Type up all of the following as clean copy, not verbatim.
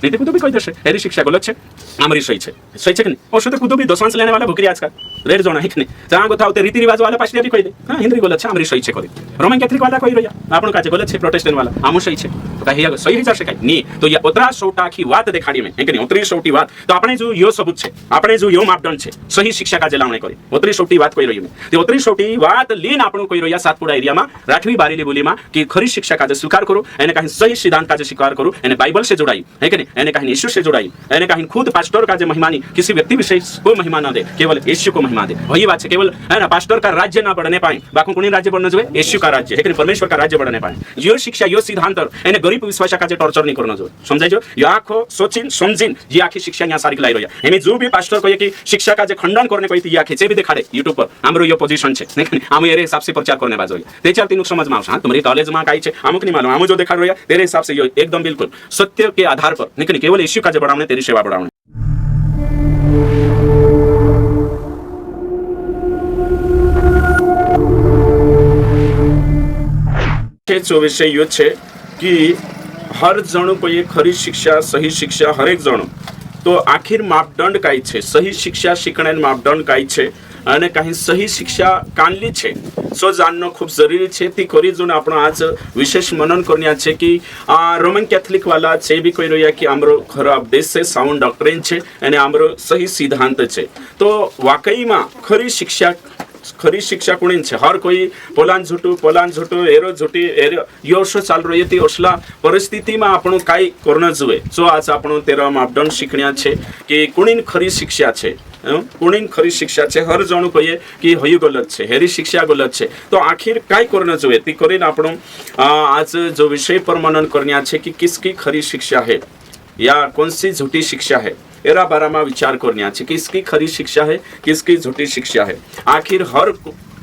नीति कूदो भी कोई दर्शे हेरी शिक्षा गलत छे आमरी सही छे कि नहीं औषध कूदो भी दशमांश लेने वाला भुकरी आजकल रेड जोना है कि नहीं जहां को था उते रीति रिवाज वाला पाछली भी कोई दे हां हिंदी गलत छे आमरी सही छे कोई रोमन कैथोलिक वाला कोई रया आपन काजे गलत छे प्रोटेस्टेंट वाला आमो सही छे तो कही सही जा शकाय नहीं तो ये उतरा सोटा की बात देखाड़ी में है कि नहीं उतरी सोटी बात तो આપણે જો યો સબૂત છે આપણે જો યો માપદંડ છે સહી શિક્ષા કાજે લાવણે કરી ઉતરી સોટી વાત કોઈ રહ્યું તે ઉતરી સોટી વાત લીન આપણું કોઈ રહ્યા સાતપુડા એરિયામાં રાઠવી બારેલી બોલીમાં કે ખરી શિક્ષા કાજે સ્વીકાર કરો એને કहीं સહી સિદ્ધાંત કાજે સ્વીકાર કરો એને બાइबल से जोड़ाई है कि नहीं એને कहीं यीशु से जोड़ाई એને कहीं खुद पास्टर काजे महिमानी किसी व्यक्ति विशेष को महिमा न दे केवल यीशु को महिमा दे वही बात है केवल है ना पास्टर का राज्य ना बढ़ने पाए बाकी कोनी राज्य बढ़ना जो यीशु का राज्य है कि परमेश्वर का राज्य बढ़ने पाए यो शिक्षा यो सिद्धांत એને गरीब विश्वास काजे टॉर्चर नहीं करना जो समझाई जो यो आखो सोचिन समझिन जी आखी शिक्षा यहाँ सारी लाई रही है एमी जो भी पास्टर कोई कि शिक्षा का जे खंडन करने कोई या खींचे भी दिखाड़े यूट्यूब पर हमरो यो पोजीशन छे नहीं हम ये हिसाब से प्रचार करने बाजो ते चलती नु समझ में आवश हां तुम्हारी कॉलेज में काई छे अमुक नहीं मालूम हम जो दिखा रहा तेरे हिसाब से यो एकदम बिल्कुल सत्य के आधार पर नहीं केवल यीशु का जे बढ़ावने तेरी सेवा बढ़ावने जो विषय यो छे कि हर जणो कोई खरी शिक्षा सही शिक्षा हर एक जणो तो आखिर मापदंड काई छे सही शिक्षा शिकणे मापदंड काई छे અને કहीं सही शिक्षा कानली छे सो जाननो खूब जरूरी छे ती करी जो आपण आज विशेष मनन करनिया छे कि रोमन कैथोलिक वाला छे भी कोई रोया कि हमरो खरा उपदेश से साउंड डॉक्ट्रिन छे અને हमरो सही सिद्धांत छे तो वाकई में खरी शिक्षा कोणी छे हर कोई पोलान झूठू एरो झूठी एरो योशो चाल रही थी ओसला परिस्थिति में आपण काई करना जुए सो आज आपण तेरा मापदंड शिकण्या छे कि कोणी खरी शिक्षा छे कोणी खरी शिक्षा छे हर जणू कहे कि हयु गलत छे हेरी शिक्षा गलत छे तो आखिर काय करना जुए ती करीने आपण आज जो विषय पर मनन करनिया छे कि किसकी खरी शिक्षा है या कौन सी झूठी शिक्षा है एरा बारा में विचार करनिया छे किसकी खरी शिक्षा है किसकी झूठी शिक्षा है आखिर हर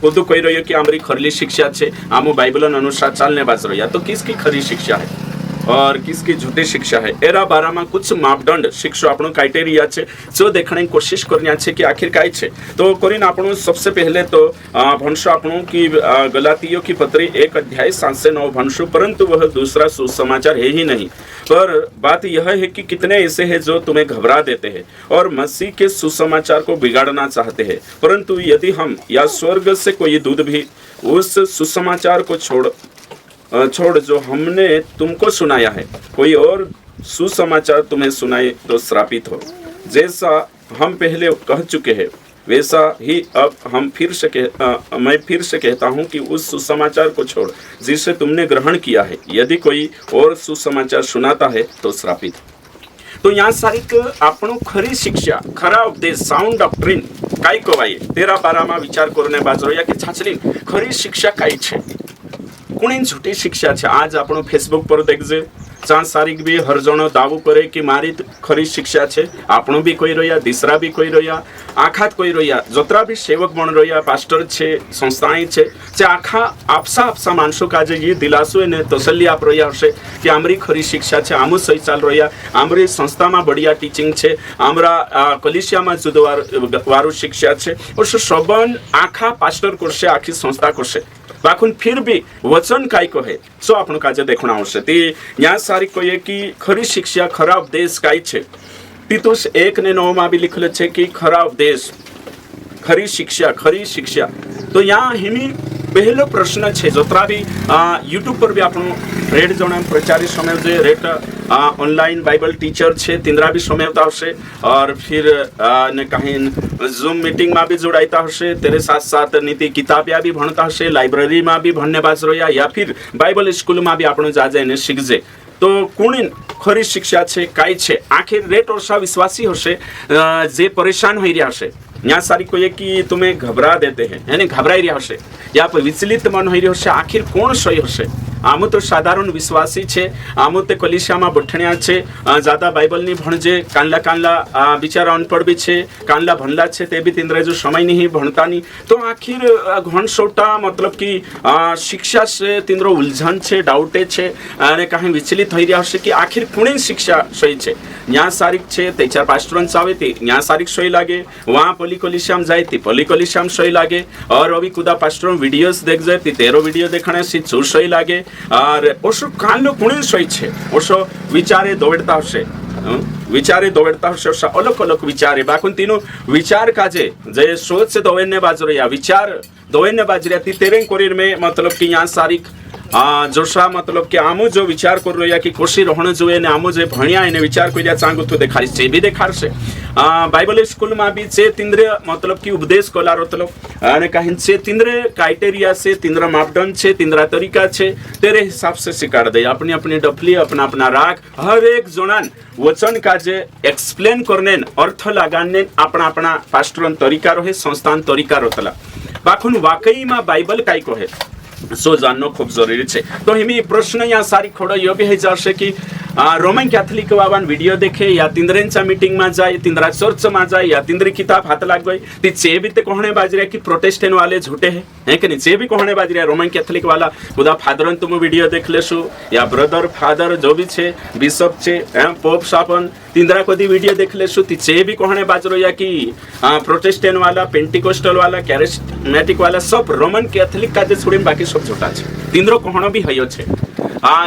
खुद कही रही कि हमारी खरली शिक्षा छे आमो बाइबल अनुसार चालने बाज रही तो किसकी खरी शिक्षा है और किसकी झूठी शिक्षा है एरा बारा में कुछ मापदंड शिक्षो आपनो क्राइटेरिया छे जो देखने की कोशिश करनिया छे कि आखिर काय छे तो करीन आपनो सबसे पहले तो भंशो आपनो की गलातियों की पत्री 1 अध्याय 7 से 9 भंशो परंतु वह दूसरा सुसमाचार है ही नहीं पर बात यह है कि कितने ऐसे हैं जो तुम्हें घबरा देते हैं और मसीह के सुसमाचार को बिगाड़ना चाहते हैं परंतु यदि हम या स्वर्ग से कोई दूत भी उस सुसमाचार को छोड़ जो हमने तुमको सुनाया है कोई और सुसमाचार तुम्हें सुनाए तो श्रापित हो जैसा हम पहले कह चुके हैं वैसा ही अब मैं फिर से कहता हूँ कि उस सुसमाचार को छोड़ जिसे तुमने ग्रहण किया है यदि कोई और सुसमाचार सुनाता है तो श्रापित तो यहाँ सारी आपणो खरी शिक्षा खरा उपदेश साउंड डॉक्ट्रिन काई कवाय तेरा बारा में विचार करने बाजरो या कि छाछली खरी शिक्षा काई छे कोणी झूठी शिक्षा छे आज आपण फेसबुक पर देखजे जहाँ सारिक भी हर जणो दावो करे कि मारी खरी शिक्षा छे आपणो भी कोई रह्या तीसरा भी कोई रह्या आखात कोई रह्या जोतरा भी सेवक बन रह्या पास्टर छे संस्थाएं छे जे आखा आपसा मानसो काजे ये दिलासो ने तसल्ली आप रह्या हशे कि आमरी खरी शिक्षा छे आमु सही चाल रह्या आमरी संस्था में बढ़िया टीचिंग छे आमरा कलिसिया में जुदो वारू शिक्षा छे और सबन आखा पास्टर करशे आखी संस्था करशे बाखुन फिर भी वचन काय कहे सो आपण काजे देखणा आवश्य ती या सारी कहे कि खरी शिक्षा खरा उपदेश काय छे तीतुस 1:9 में भी लिखले छे कि खरा उपदेश खरी शिक्षा तो यहाँ हिमी पहलो प्रश्न छे जोतरा भी यूट्यूब पर भी आपण रेड जोन प्रचारी समय जे रेट ऑनलाइन बाइबल टीचर छे तिंद्रा भी समयता हशे और फिर ने कहीं जूम मीटिंग में भी जोड़ाता हशे तेरे साथ साथ नीति किताबिया भी भणता हशे लाइब्रेरी में भी भणने बाज रह्या या फिर बाइबल स्कूल में भी आपण जाजे ने शीखजे तो कोणी खरी शिक्षा छे काय छे आखिर रेट वर्षा विश्वासी हशे जे परेशान होई रह्या हशे यहाँ सारी कोई कि तुम्हें घबरा देते हैं यानी घबराई रह्या हशे या विचलित मन होई रह्यो हशे आखिर कोण सही हशे आमु तो साधारण विश्वासी छे आमु ते कलिसिया में बठण्या छे ज्यादा बाइबल नहीं भणजे कानला बिचारा अनपढ़ भी छे कानला भणला छे ते भी तिंद्रे जो समय नहीं भणता नहीं तो आखिर घणसोटा मतलब कि शिक्षा से तिंद्रो उलझन छे डाउटे छे अने कहीं विचलित होई रह्या हशे कि आखिर कोणी शिक्षा सही छे न्या सारिक छे ते चार पास्टरन आवे ते न्या सारिक सही लागे वहाँ पली कलिसियाम जाए ती पली कलिसियाम सही लागे और अभी कुदा पास्टरन वीडियोस देख जाए ती तेरो वीडियो देखणे सी चूर सही लागे और ओशो कानलो कुणी सही छे ओशो विचारे दौड़ता हशे विचारे दौड़ता हर्ष अलग अलग विचारे बाकून तीनों विचार काजे जे सोच से दौड़ने बाजरे या विचार दौड़ने बाजरे ती तेरे कोरिर में मतलब कि यहाँ सारी जोशा मतलब कि आमु जो विचार कर रहा कि खुशी रहने जो ने आमु जे भणिया ने विचार करिया चांगु तो देखार से भी देखार से बाइबल स्कूल में भी से तिंद्रे मतलब कि उपदेश कोला रोतलो અને કહીન છે तिंद्रे क्राइटेरिया से तिंद्रा मापदंड છે तिंद्रा तरीका છે तेरे हिसाब से सिखाड़ दे अपनी अपनी डफली अपना अपना राग हर एक जोनान वचन का जे एक्सप्लेन करने अर्थ लगाने अपना अपना पास्टरन तरीका रहे संस्थान तरीका रोतला बाखुन वाकई में बाइबल काय कहे सो जानना खूब जरूरी है। तो हिमी प्रश्न यहाँ सारी खोड़ो यो भी है जैसे कि रोमन कैथोलिक वावान वीडियो देखे या तिंद्रेंचा मीटिंग में जाए तिंद्रा चर्च में जाए या तिंद्री किताब हाथ लाग गई ती चे भी ते कहने बाज रहा कि प्रोटेस्टेंट वाले झूठे हैं कि नहीं चे भी कहने बाज रहा रोमन कैथोलिक वाला खुदा फादरन तुम वीडियो देख लेशु या ब्रदर फादर जो भी छे बिशप छे पोप सापन तिंद्रा को दी वीडियो देख लेशु ती चे भी कहने बाज रहा कि प्रोटेस्टेंट वाला पेंटिकोस्टल वाला कैरिस्मेटिक वाला सब रोमन कैथोलिक का जे छोड़ीने बाकी सब झूठा छे तिंद्रो कहनो भी हयो छे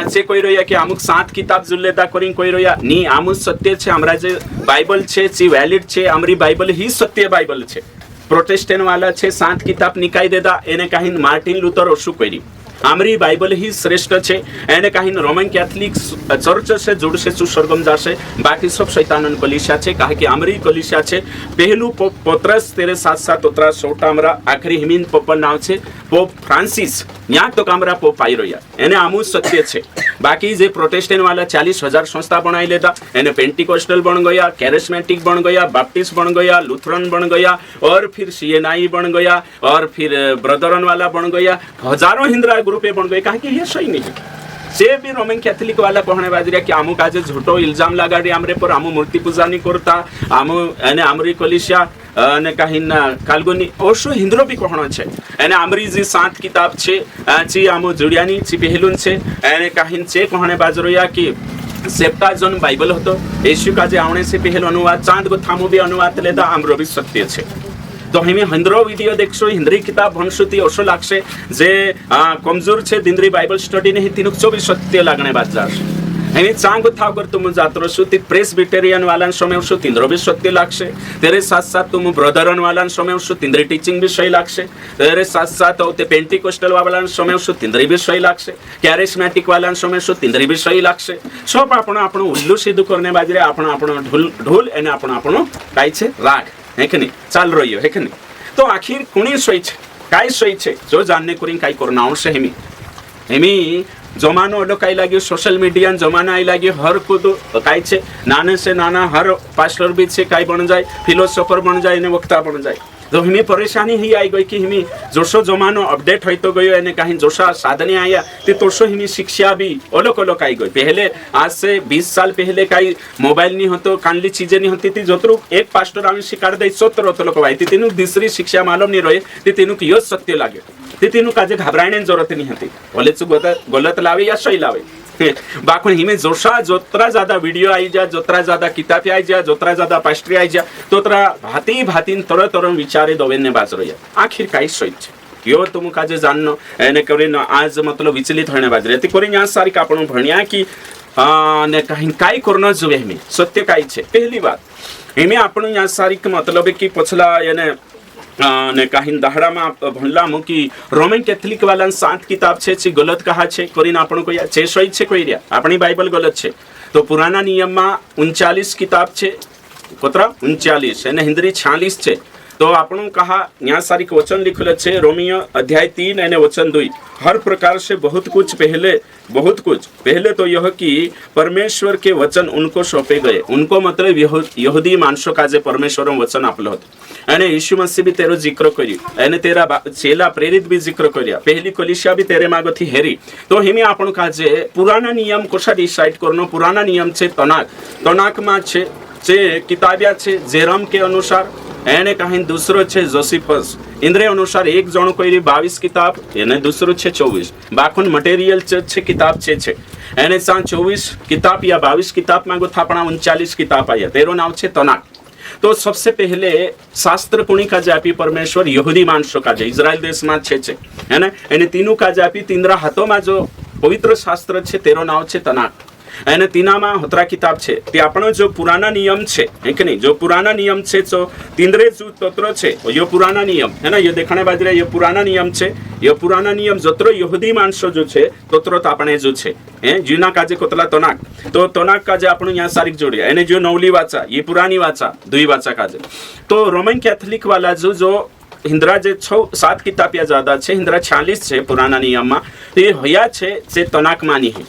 से कोई रोया कि अमुक 7 किताब जुल्लेदा करी कोई रोया नी आमुक सत्य छे हमरा जे बाइबल छे ची वैलिड छे हमरी बाइबल ही सत्य बाइबल छे प्रोटेस्टेंट वाला छे 7 किताब निकाय देदा एने काहीन मार्टिन लूथर ओशु करी हमरी बाइबल ही श्रेष्ठ छे एने काहीन रोमन कैथोलिक चर्च से जुड़ से सुसर्गम जासे बाकी सब शैतानन कलीसिया छे काहे कि हमरी कलीसिया छे पहलू पोप पत्रस तेरे 7 उतरा 16 हमरा आखरी हिमीन पोपन नाव छे पोप फ्रांसिस यहाँ तो कामरा पोप आई रहा एने आमु सत्य छे बाकी जे प्रोटेस्टेंट वाला 40,000 संस्था बनाई लेता एने पेंटिकोस्टल बन गया कैरिस्मेटिक बन गया बैप्टिस्ट बन गया लूथरन बन गया और फिर सीएनआई बन गया और फिर ब्रदरन वाला बन गया हजारों हिंदरा ग्रुपे बन गए कहा कि ये सही नहीं है से भी रोमन कैथोलिक वाला कहने बाजरिया कि आमु काजे झूठो इल्जाम लगाड़ी हमरे पर आमु मूर्ति पूजा नहीं करता आमु एने आमरी कलिसिया ने काहीन कालगोनी ओशो हिंद्रो भी कहनो छे एने आमरी जी 7 किताब छे ची आमु जुड़ियानी ची पहलुन छे एने काहीन छे कहने बाजरोया कि सेप्टाजन बाइबल होतो येशू का जे आवणे से पहलो अनुवाद चांद को थामु भी अनुवाद लेदा आमरो भी सत्य छे तो हमें हिंद्रो वीडियो देखशो हिंद्री किताब भणशुती ओशो लागशे जे कमजोर छे दिंद्री बाइबल स्टडी नहीं तीनुक 24 सत्य लागणे बात जाश हमें चांग था अगर तुम जातरो सु ती प्रेसबिटेरियन वाला समय सु तिंद्रो भी सत्य लागशे तेरे साथ साथ तुम ब्रदरन वाला समय सु तिंद्री टीचिंग भी सही लागशे तेरे साथ साथ ते पेंटिकोस्टल वाला समय सु तिंद्री भी सही लागशे कैरिस्मेटिक वाला समय सु तिंद्री भी सही लागशे सब आपण आपण उल्लू सिद्धू करने बाजरे आपण आपण ढोल एने आपण आपण काय छे राग है कि नहीं चाल रही है कि नहीं तो आखिर कुणी सोई छे काय सोई छे जो जानने करी काय करना आवश्य हेमी हेमी जमानो अलो काय लागे सोशल मीडिया जमाना आई लागे हर को तो काय छे नाने से नाना हर पास्टर भी छे काय बन जाए फिलोसोफर बन जाए ने वक्ता बन जाए तो हमें परेशानी ही आई गई कि हमें जोशो जमानो अपडेट होतो गयो एने कहीं जोशा साधने आया ते तोशो हमें शिक्षा भी अलग अलग आई गई पहले आज से 20 साल पहले कई मोबाइल नहीं होतो कानली चीजें नहीं होती थी जोतरु एक पास्टर आमी शिकार दे सोतर होतो लोक भाई तीनु दूसरी शिक्षा मालूम नहीं रहे ते तीनु की यो सत्य लागे ते तीनु काजे घबराने जरूरत नहीं होती बोले चु गलत लावे या सही लावे बाकी हिमें जोशा जोतरा ज्यादा वीडियो आई जा जोतरा ज्यादा किताबें आई जा जोतरा ज्यादा पास्ट्री आई जा तोतरा भाती भाती तरह तरह विचारे दवेने बाज रही आखिर काही सोच यो तुम काजे जाननो एने करिन आज मतलब विचलित होने बाज रही करिन यहाँ सारी आपण भणिया कि ने कहीं काय करना जुवे हमें सत्य काय छे पहली बात हिमें आपण यहाँ सारी मतलब कि पछला याने ने कहीं दहड़ा में भणला मु कि रोमन कैथोलिक वाला 7 किताब छे ची गलत कहा छे करीन आपण को या छे सही छे कोई रिया अपनी बाइबल गलत छे तो पुराना नियम में 39 किताब छे कोतरा 39 एने हिंद्री 46 छे तो आपण कहा यहाँ सारी वचन लिखल छे रोमियो अध्याय 3 एने वचन 2 हर प्रकार से बहुत कुछ पहले तो यह कि परमेश्वर के वचन उनको सौंपे गए उनको मतलब यहूदी मानसों का जे परमेश्वर वचन आपलो होतो एने यीशु मसीह भी तेरो जिक्र करी एने तेरा चेला प्रेरित भी जिक्र करिया पहली कलिसिया भी तेरे मागो थी हेरी तो हिमे आपण का जे पुराना नियम कोसा डिसाइड करनो पुराना नियम छे तनाक में छे किताबिया छे जेरम के अनुसार एने कहीं दूसरो छे जोसिफस इंद्रे अनुसार एक जण कोई 22 किताब एने दूसरो छे 24 बाखुन मटेरियल छे किताब छे एने 24 किताब या 22 किताब मांगो थापना 39 किताब आया तेरो नाम छे तनाक तो सबसे पहले शास्त्र कुणी का जापी परमेश्वर यहूदी मानसों का जे इजराइल देश में छे है ना एने तीनों का जापी तिंद्रा हाथों में जो पवित्र शास्त्र छे तेरो नाम छे तनाक અને તેનામાં હોતરા કિતાબ છે તે આપણો જો પુરાના નિયમ છે હે કે નહીં, જો પુરાના નિયમ છે તો तिंद्रे जो तोत्र छे ये पुराना नियम है ना, ये देखने बाजरे ये पुराना नियम छे, ये पुराना नियम जोत्रो यहूदी मानसो जो छे तोत्रो तापणे जो छे हैं जीना काजे कोतला तोनाक तो तोनाक काजे आपण यहाँ सारिक जोड़िया एने जो नवली वाचा ये पुरानी वाचा दुई वाचा काजे तो रोमन कैथोलिक वाला जो हिंद्रा जे 6-7 किताब या ज्यादा छे हिंद्रा 46 छे पुराना नियम में ये होया छे से तोनाक मानी है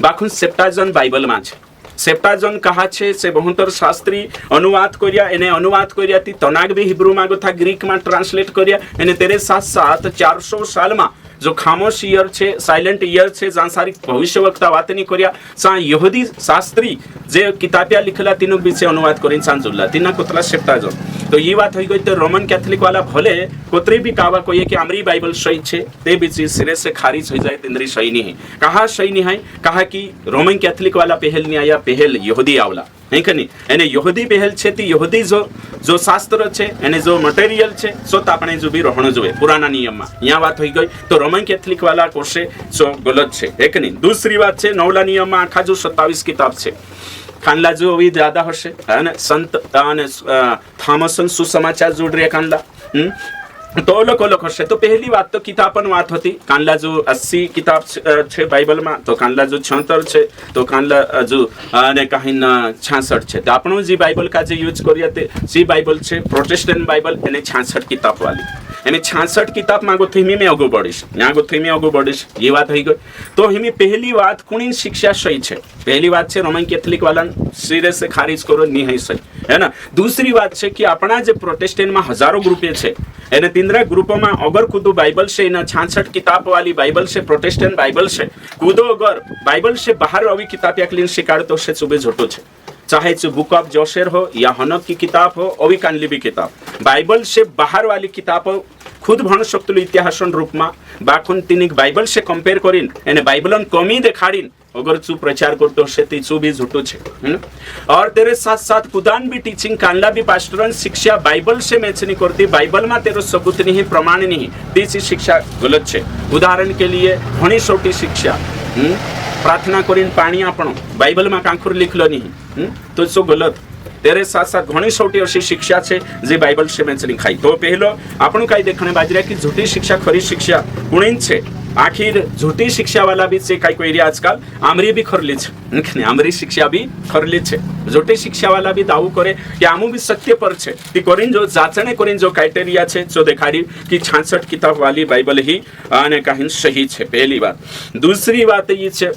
बाखुन सेप्टाजन बाइबल में छे सेप्टाजन कहा छे से 72 शास्त्री अनुवाद करिया एने अनुवाद करिया ती तनाक भी हिब्रू में था ग्रीक में ट्रांसलेट करिया एने तेरे साथ 400 साल में जो खामोश ईयर छे साइलेंट ईयर छे जहाँ सारी भविष्यवक्ता बात नहीं करिया सा यहूदी शास्त्री जे किताबिया लिखला तीनों बीच अनुवाद करीन सांजुल्ला तीना कोतला सेप्टाजन तो ये बात हो गई तो रोमन कैथोलिक वाला भले कोतरी भी कावा कोई कि हमारी बाइबल सही छे ते बीच सिरे से खारिज हो जाए तिंद्री सही नहीं है कहा सही नहीं है कहा कि रोमन कैथोलिक वाला पहल नहीं आया पहल यहूदी आवला नहीं कनी एने यहूदी पहल छे ती यहूदी जो शास्त्र छे एने जो मटेरियल छे सो तापणे जो भी रहणो जोए पुराना नियम में यहाँ बात हो गई तो रोमन कैथोलिक वाला कोशे सो गलत छे एक नहीं दूसरी बात छे नवला नियम में आखा जो 27 किताब छे खानला जो अभी ज्यादा हशे है संत थॉमसन सुसमाचार जोड़ रहे खानला तो लोग हशे तो पहली बात तो किताबन बात होती कानला जो 80 किताब छे बाइबल में तो कानला जो 76 छे तो कानला जो ने कहीं 66 छे तो आपनो जी बाइबल का जे यूज करिया ते जी बाइबल छे प्रोटेस्टेंट बाइबल एने 66 किताब वाली एने 66 किताब मांगो थीमी में अगो बढ़ीश यहाँ थीमी अगो बढ़ीश ये बात हो गई तो हिमी पहली बात कुणी शिक्षा सही छे पहली बात छे रोमन कैथोलिक वाला सिरे से खारिज करो नहीं है सही है ना दूसरी बात छे कि अपना जे प्रोटेस्टेंट में हजारों ग्रुपे छे एने तींद्रा ग्रुपों में अगर कूदो बाइबल से 66 किताब वाली बाइबल से प्रोटेस्टेंट बाइबल से कूदो अगर बाइबल से बाहर अभी किताब या क्लीन शिकार तो से सुबह झोटो छे चाहे जो बुक ऑफ जोशेर हो या हनक की किताब हो अभी कानली भी किताब बाइबल से बाहर वाली किताब हो खुद भण शक्तुल इतिहासन रूप में बाखुन तिनिक बाइबल से कंपेयर करीन एने बाइबलन कमी देखाड़ीन अगर चू प्रचार करते हो ती चू भी झूठो छे और तेरे साथ साथ कुदान भी टीचिंग कानला भी पास्टरन शिक्षा बाइबल से मैच नहीं करती बाइबल में तेरो सबूत नहीं प्रमाण नहीं तीसरी शिक्षा गलत छे उदाहरण के लिए घणी छोटी शिक्षा प्रार्थना करीन पानी आपणो बाइबल में कांखुर लिखलो नहीं तो सो गलत तेरे साथ साथ घणी छोटी अशी शिक्षा छे जे बाइबल से मैच नहीं खाई तो पहलो आपणो कई देखने बाजरा की झूठी शिक्षा खरी शिक्षा कुणी छे आखिर झूठी शिक्षा वाला भी से कई कोई आजकल आमरी भी खरली छे आमरी शिक्षा भी खरली छे झूठी शिक्षा वाला भी दावू करे कि आमू भी सत्य पर छे ती करीन जो जांचणे करीन जो क्राइटेरिया छे जो देखाड़ी कि 66 किताब वाली बाइबल ही आने कहीं सही छे पहली बात दूसरी बात ये छे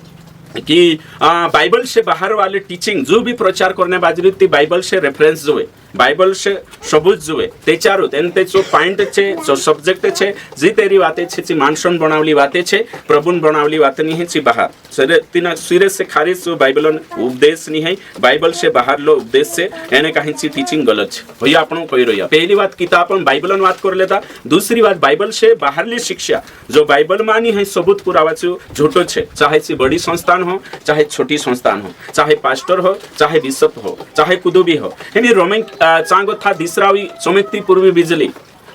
कि बाइबल से बाहर वाले टीचिंग जो भी प्रचार करने बाजरी थी बाइबल से रेफरेंस जो है बाइबल से सबूत जो है ते चारो तेनते जो पॉइंट छे जो सब्जेक्ट छे जी तेरी बातें छे ची मानसन बनावली बातें छे प्रभुन बनावली बातें नहीं है ची बाहर सरे तीना सिरे से खारिज जो बाइबलन उपदेश नहीं है बाइबल से बाहर लो उपदेश से एने कहीं ची टीचिंग गलत छे भैया आपनो कही रहिया पहली बात किताब हम बाइबलन बात कर लेता दूसरी बात बाइबल से बाहरली शिक्षा जो बाइबल मानी है सबूत पुरावा छे झूठो छे चाहे सी बड़ी संस्थान हो चाहे छोटी संस्थान हो चाहे पास्टर हो चाहे बिशप हो चाहे कुदुबी हो यानी रोमन चांगो था दिसरावी सोमेती पूर्वी बिजली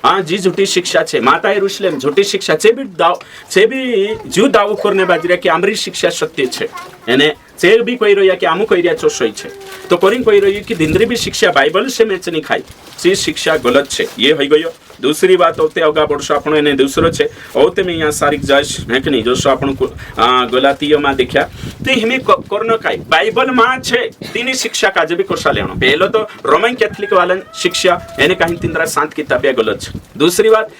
हाँ जी झूठी शिक्षा छे माता यरूशलेम झूठी शिक्षा छे भी जू दावो करने बाजरा कि आमरी शिक्षा सत्य छे यानी से भी कही रही कि आमू कही रहा सही छे तो करीन कही रही कि दिंद्री भी शिक्षा बाइबल से मैच नहीं खाई सी शिक्षा गलत छे ये हो गयो दूसरी बात होते अगा बढ़शो आपण एने दूसरो छे ओते में यहाँ सारिक जायश है कि नहीं जो सो आपण गलातीय में देखा ते हिमे करनो काई बाइबल में छे तीनी शिक्षा काजे भी कोसा लेनो पहलो तो रोमन कैथोलिक वालन शिक्षा एने कहीं तीनरा 7 किताबें गलत छे दूसरी बात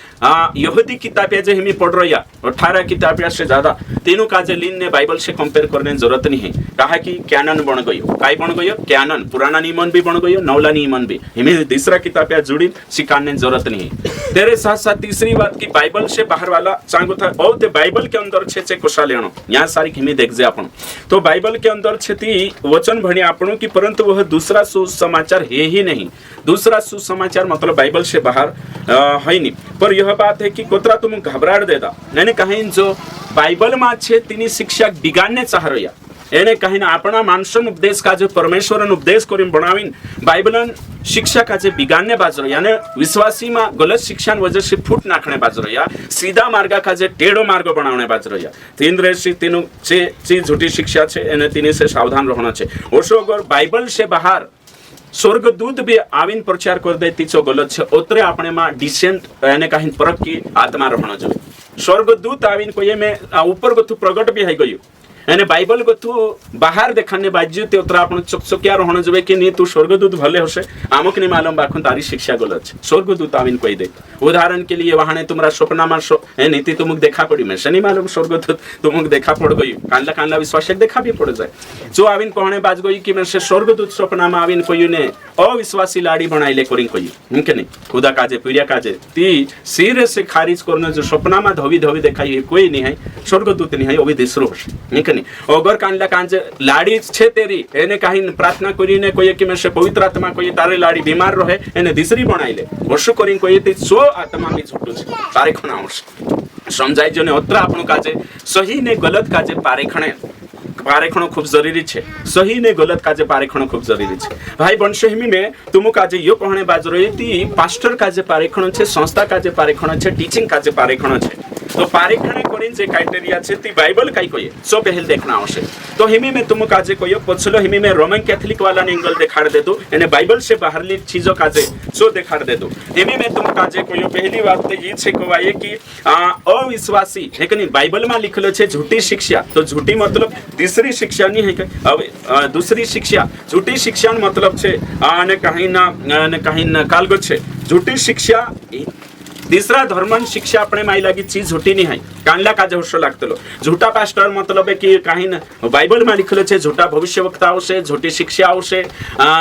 यहूदी किताबें जो हिमे पढ़ रही 18 किताबें से ज्यादा तीनों काजे लीन ने बाइबल से कंपेयर करने जरूरत नहीं है कहा कि कैनन बन गयो काई बन गयो कैनन पुराना नियमन भी बन गयो नवला नियमन भी हिमे दूसरा किताबें जुड़ी सिखाने जरूरत नहीं तेरे साथ साथ तीसरी बात की बाइबल से बाहर वाला चांगो था बहुत बाइबल के अंदर छे कोसा लेनो यहाँ सारी हिमी देख जे आपण तो बाइबल के अंदर छे वचन भणी आपणो की परंतु वह दूसरा सुसमाचार है ही नहीं दूसरा सुसमाचार मतलब बाइबल से बाहर है नहीं पर यह बात है कि कोतरा तुम घबराहट देदा मैंने कहीं जो बाइबल में छे तिनी शिक्षा बिगाड़ने चाह रहा एने कहीं ना अपना मानसन उपदेश का जो परमेश्वरन उपदेश करीन बनाविन बाइबलन शिक्षा का जे बिगाड़ने बाजरो यानी विश्वासी में गलत शिक्षा वजह से फूट नाखने बाजरो या सीधा मार्ग का जे टेढ़ो मार्ग बनाने बाजरो या तीन रेसी तीनों चीज झूठी शिक्षा छे एने तीन से सावधान रहना छे। ओशो अगर बाइबल से बाहर स्वर्गदूत भी आविन प्रचार कर दे तीचो गलत छे ओतरे अपने में डिसेंट यानी कहीं परक की आत्मा रहना चाहिए। स्वर्गदूत आविन को ये में ऊपर को प्रगट भी है गयो यानी बाइबल को तू बाहर देखाने बाज्य ते उतरा अपन चकचकिया रहना जबे कि नहीं तू स्वर्गदूत भले होसे आमक नहीं मालूम बाखुन तारी शिक्षा गलत है। स्वर्गदूत आविन कोई दे उदाहरण के लिए वहां तुम्हारा स्वप्न में नीति तुमक देखा पड़ी मैं नहीं मालूम स्वर्गदूत तुमक देखा पड़ गई कांला कांला विश्वास देखा भी पड़ जाए जो आविन कहने बाज गई कि मैं से स्वर्गदूत स्वप्न में आविन कोई ने अविश्वासी लाड़ी बनाई ले करी कोई मुमकिन नहीं खुदा काजे पीड़िया काजे ती सिर से खारिज करने जो स्वप्न में धोवी धोवी देखाई है कोई नहीं है स्वर्गदूत नहीं है वो भी दूसरो है अगर कांडला कांजे लाड़ी छे तेरी एने कहीं प्रार्थना करी ने कोई कि मैं से पवित्र आत्मा कोई तारे लाड़ी बीमार रहे एने दूसरी बनाई ले वर्ष करी कोई ते सो आत्मा भी छूटू छे पारेखण आवश समझाई जने ओत्रा आपन काजे सही ने गलत काजे पारेखण खूब जरूरी छे सही ने गलत काजे पारेखण खूब जरूरी छे। भाई वंशहिमी में तुम काजे यो कहणे बाजरो यति पास्टर काजे पारेखण छे संस्था काजे पारेखण छे टीचिंग काजे पारेखण छे तो पारेखण करिन जे क्राइटेरिया छे ती बाइबल काई कोये सो पहल देखना आवश्यक। तो हिमी में तुम काजे कोयो पछलो हिमी में रोमन कैथोलिक वाला ने एंगल दिखाड़ दे दो यानी बाइबल से बाहरली चीजों काजे सो दिखाड़ दे दो। हिमी में तुम काजे कोयो पहली बात तो ये छे कोवाये कि अविश्वासी है कि नहीं बाइबल में लिखलो छे झूठी शिक्षा तो झूठी मतलब दूसरी शिक्षा नहीं है अब दूसरी शिक्षा झूठी शिक्षा मतलब छे ने कहीं ना कालगो छे झूठी शिक्षा तीसरा धर्मन शिक्षा अपने माई लगी चीज झूठी नहीं है कांडला का जो लागतलो झूठा पास्टर मतलब है कि कहीं बाइबल में लिखलो छे झूठा भविष्यवक्ता आवशे झूठी शिक्षा आवशे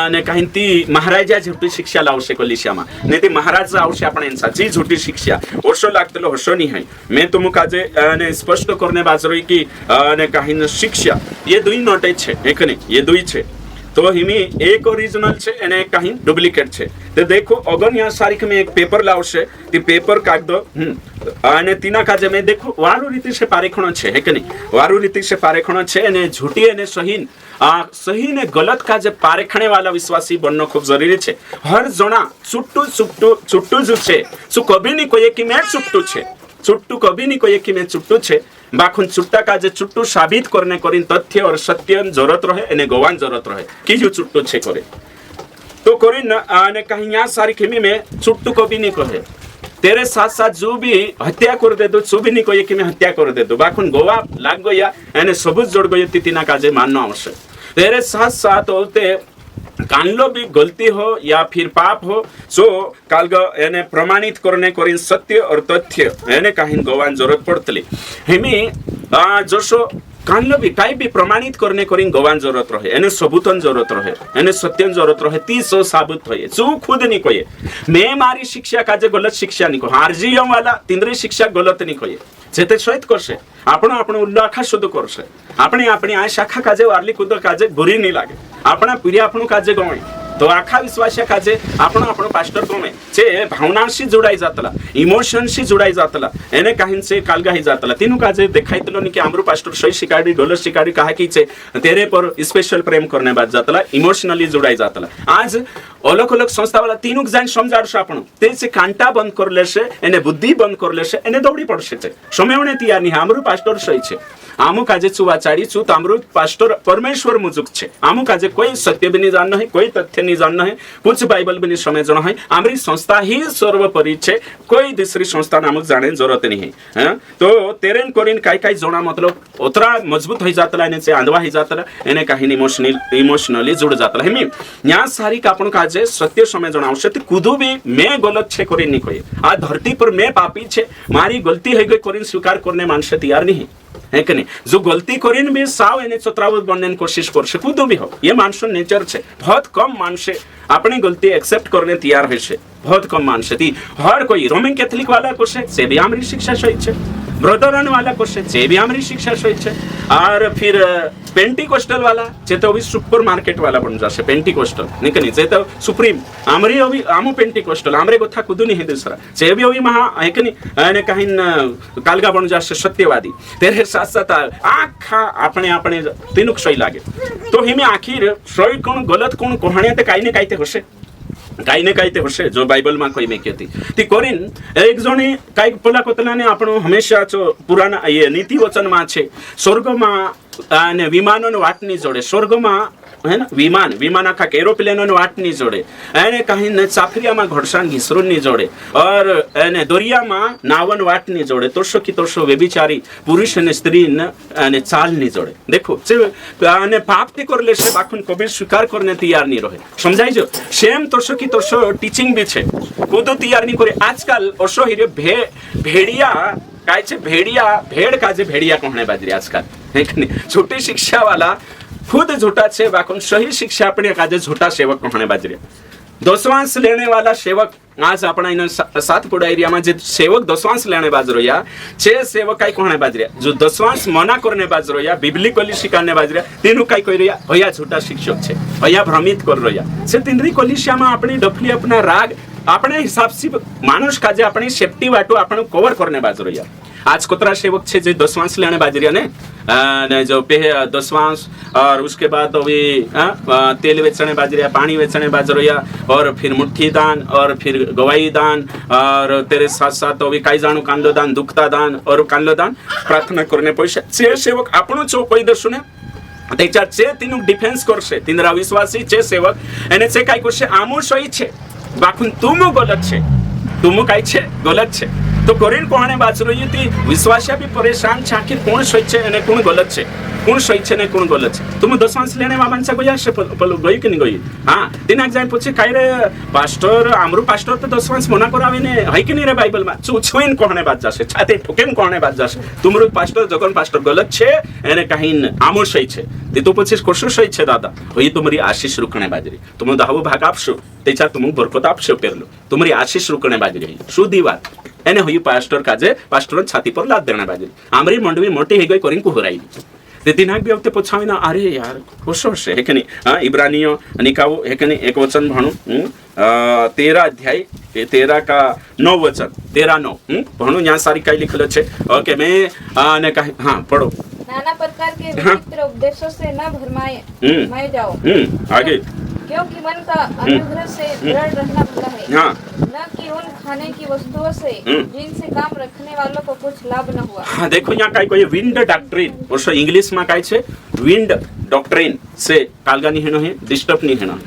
ने कहीं ती महाराजा झूठी शिक्षा लावशे कोलिशियामा ने ती महाराज आवशे आपण एनसा जी झूठी शिक्षा ओशो लागतलो होशो नहीं है। मैं तुम काजे ने स्पष्ट करने बाजरोई कि ने कहीं शिक्षा ये दुई नोटे छे एक नहीं ये दुई छे तो हिमी एक ओरिजिनल छे एने कहीं डुप्लीकेट छे तो देखो अगर यहाँ सारिक में एक पेपर लावशे ती पेपर कागदो आने तीना काजे में देखो वारु रीति से पारेखण छे है कि नहीं वारु रीति से पारेखण छे एने झूठी एने सही ने गलत काजे पारेखणे वाला विश्वासी बननो खूब जरूरी छे। हर जना चुट्टू जो छे सु कभी नहीं कोई कि मैं चुट्टू छे चुट्टू कभी नहीं कोई कि मैं चुट्टू छे बाखुन चुट्टा का जे चुट्टू साबित करने करिन तथ्य और सत्य जरूरत रहे एने गवान जरूरत रहे कि जो चुट्टू छे करे तो करिन आने कहीं यहाँ सारी खेमी में चुट्टू को भी नहीं कहे तेरे साथ साथ जो भी हत्या कर दे दो सो भी नहीं कहे कि मैं हत्या कर दे दो बाखुन गोवा लाग गया एने सबूत जोड़ गई तिना काजे मानना आवश्यक तेरे साथ साथ होते कानलो भी गलती हो या फिर पाप हो सो कालगा यानी प्रमाणित करने करिन सत्य और तथ्य यानी कहीं गवान जरूरत पड़तली हिमी जसो कानलो भी टाइप भी प्रमाणित करने करिन गवान जरूरत रहे यानी सबूतन जरूरत रहे यानी सत्यन जरूरत रहे 300 साबित होए जो खुद नहीं कोये मैं मारी शिक्षा काजे गलत शिक्षा नहीं को हारजीयम वाला तिंद्री शिक्षा गलत नहीं कोये जेते सहित करसे आपण आपण उल्लो आखा शुद्ध करसे આપણે આપણી આ શાખા કાજે વારલી કુદર કાજે બુરી નહીં લાગે આપણા પીરી આપણું કાજે ગમે તો આખા વિશ્વાસ્ય કાજે આપણો પાસ્ટર ગમે છે ભાવનાથી જોડાઈ જાતલા ઇમોશનથી જોડાઈ જાતલા એને કાહીન से કાલગાહી જાતલા तीनों काजे देखाइतलो नि कि हमरो पास्टर सही शिकाडी डॉलर शिकाडी कहा की छे तेरे पर स्पेशल प्रेम करने बाद जातला इमोशनली जोड़ाई जातला आज अलग अलग संस्था वाला तीनों जान समजाडशे आपण ते से कांटा बंद कर लेशे एने बुद्धि बंद कर लेशे एने दौड़ी पड़शे छे समयवणे तैयार नहीं हमरो पास्टर सही छे आमु काजे चुवाचाड़ी चु तामरु पास्टर परमेश्वर मुजुक छे आमु काजे कोई सत्य भी नहीं जानना है कोई तथ्य नहीं जानना है कुछ बाइबल भी नहीं समझना है हमारी संस्था ही सर्वोपरि छे कोई दूसरी संस्था नामक जाने जरूरत नहीं है तो तेरेन कोरिन काई जोना मतलब उतरा मजबूत हो जातला एने से आंधवा हो जातला एने काहीन इमोशनली जुड़ जातला हेमी न्या सारी कापण काजे सत्य समय जणावशे ती कुदू भी मैं गलत छे कोरिन नहीं कोई आ धरती पर मैं पापी छे मारी गलती है गई कोरिन स्वीकार करने मानसे तैयार नहीं है कि नहीं जो गलती करीन भी साव एने चतुरावत बनने की कोशिश कर से खुद भी हो ये मानसन नेचर छे बहुत कम मानसे अपनी गलती एक्सेप्ट करने तैयार है से बहुत कम मानसे थी हर कोई रोमन कैथोलिक वाला को से भी हमारी शिक्षा सही छे ब्रदरन वाला क्वेश्चन चे भी हमारी शिक्षा सोई छे और फिर पेंटिकोस्टल वाला चे तो अभी सुपर मार्केट वाला बन जाशे पेंटिकोस्टल निकनी चे तो सुप्रीम आमरी अभी आमो पेंटिकोस्टल आमरे गोथा कुदू नहीं दूसरा चे भी अभी महा है कि नहीं अने कहीं कालगा बन जाशे सत्यवादी तेरे साथ साथ आखा अपने अपने तीनुक सोई लागे तो हिमे आखिर सोई कोण गलत कोण कोहणे ते काही ने काही ते होशे काही ने काही ते होशे जो बाइबल में कोई में कहती ती कोरिन एक जणे काही पोला कोतलाने આપણો હંમેશા પુરાના એ નીતિ વચનમાં છે સ્વર્ગમાં અને વિમાનોની વાટની જોડે સ્વર્ગમાં હે ને વિમાન આખા એરોપ્લેનોની વાટની જોડે એને કहीं ને ચાફરિયામાં ઘોડસાન ઘીસરુની જોડે और એને દરિયામાં નાવન વાટની જોડે તોસો की તોસો વ્યભિચારી પુરુષ અને સ્ત્રી અને ચાલની જોડે देखो અને પાપ તે कर લેશે બાકુન કબીર સ્વીકાર करने तैयार नहीं रहे समझाई जो सेम तोसो की तोसो टीचिंग भी छे खुद तैयार नहीं करे आजकल ओसो हिरे भेड़िया काय छे भेड़िया भेड़ का जे भेड़िया कोहणे बाजरी आजकल है कि नहीं छोटी शिक्षा वाला खुद झूठा छे बाकुन सही शिक्षा अपने काजे झूठा सेवक कोहणे बाजरी दसवांश लेने वाला सेवक आज अपना इन सातपुड़ा एरिया में जो सेवक दसवांश लेने बाज रहा छे सेवक काई कोहणे बाज रहा जो दसवांश मना करने बाज रहा बिब्लिकली शिकाने बाज रहा तीनों काई कोई रहा भैया झूठा शिक्षक छे भैया भ्रमित कर रहा से तीनरी कलिसिया में अपनी डफली अपना राग अपने हिसाब से मानुष काजे अपनी सेफ्टी वाटो अपने कवर करने बाज रहा आज कोतरा सेवक छे जो दसवांश लेने बाज रहा ने जो पे दसवांश और उसके बाद अभी तेल बेचने बाज रहा पानी बेचने बाज रहा और फिर मुट्ठी दान और फिर गवाही दान और तेरे साथ साथ अभी कई जाणु कांदो दान दुखता दान और कांदो दान प्रार्थना करने पैसा चे सेवक આપણો ચો કોઈ દર્શુ ને તેચાર છે તેનું ડિફેન્સ કરશે તિંદરા વિશ્વાસી છે સેવક એને છે કાઈ કરશે આમો સહી છે બાકુન તુમો ગલત છે તુમો કાઈ છે ગલત છે तो कोरिन कोहणे बाज रही थी विश्वासिया भी परेशान छे आखिर कौन सही छे અને કોણ ગલત છે કોણ સહી છે ને કોણ ગલત છે તમે દસવાંશ લેને માં છે ગયા છે પેલું ગઈ કે નહીં ગઈ હા તેના જાઈ પૂછે કાઈ રે પાસ્ટર આમરું પાસ્ટર તો દસવાંશ મના કરાવે ને હઈ કે નહીં રે બાઇબલ માં છુઈન કોહણે બાજ જશે છાતે ઠોકેન કોહણે બાજ જશે तुमરું પાસ્ટર જગન પાસ્ટર ગલત છે એને કहीं આમો સહી છે તે તો પૂછે કોશું સહી છે દાદા હઈ તમારી આશીષ રૂકણે બાજરી તમે દહાવો ભાગ આપશો તેચા તમે બરકત આપશો પેરલો તમારી આશીષ રૂકણે બાજરી શુદ્ધી વાત એને હઈ પાસ્ટર કાજે પાસ્ટર છાતી પર લાદ દેણા બાજરી આમરી મંડવી મોટી હઈ ગઈ કોરીન કુહરાઈ તે દિનાક બી વખતે પૂછાવીના અરે યાર કોશો છે હે કે નહીં હા ઇબ્રાનીઓ નિકાવો હે કે નહીં એક વચન ભણું 13 अध्याय 13 का 9 वचन 13:9 भणु यहाँ सारी कई लिखल है ओके मैं ने कहा हाँ पढ़ो नाना प्रकार के विचित्र उपदेशों से न भरमाए जाओ आगे क्योंकि मन का अनुग्रह से दृढ़ रहना भला है हाँ न कि उन खाने की वस्तुओं से जिनसे काम रखने वालों को कुछ लाभ न हुआ हाँ देखो यहाँ काई कोई विंड डॉक्ट्रिन और इंग्लिश में काई छे विंड डॉक्ट्रिन से कालगा नहीं है डिस्टर्ब नहीं है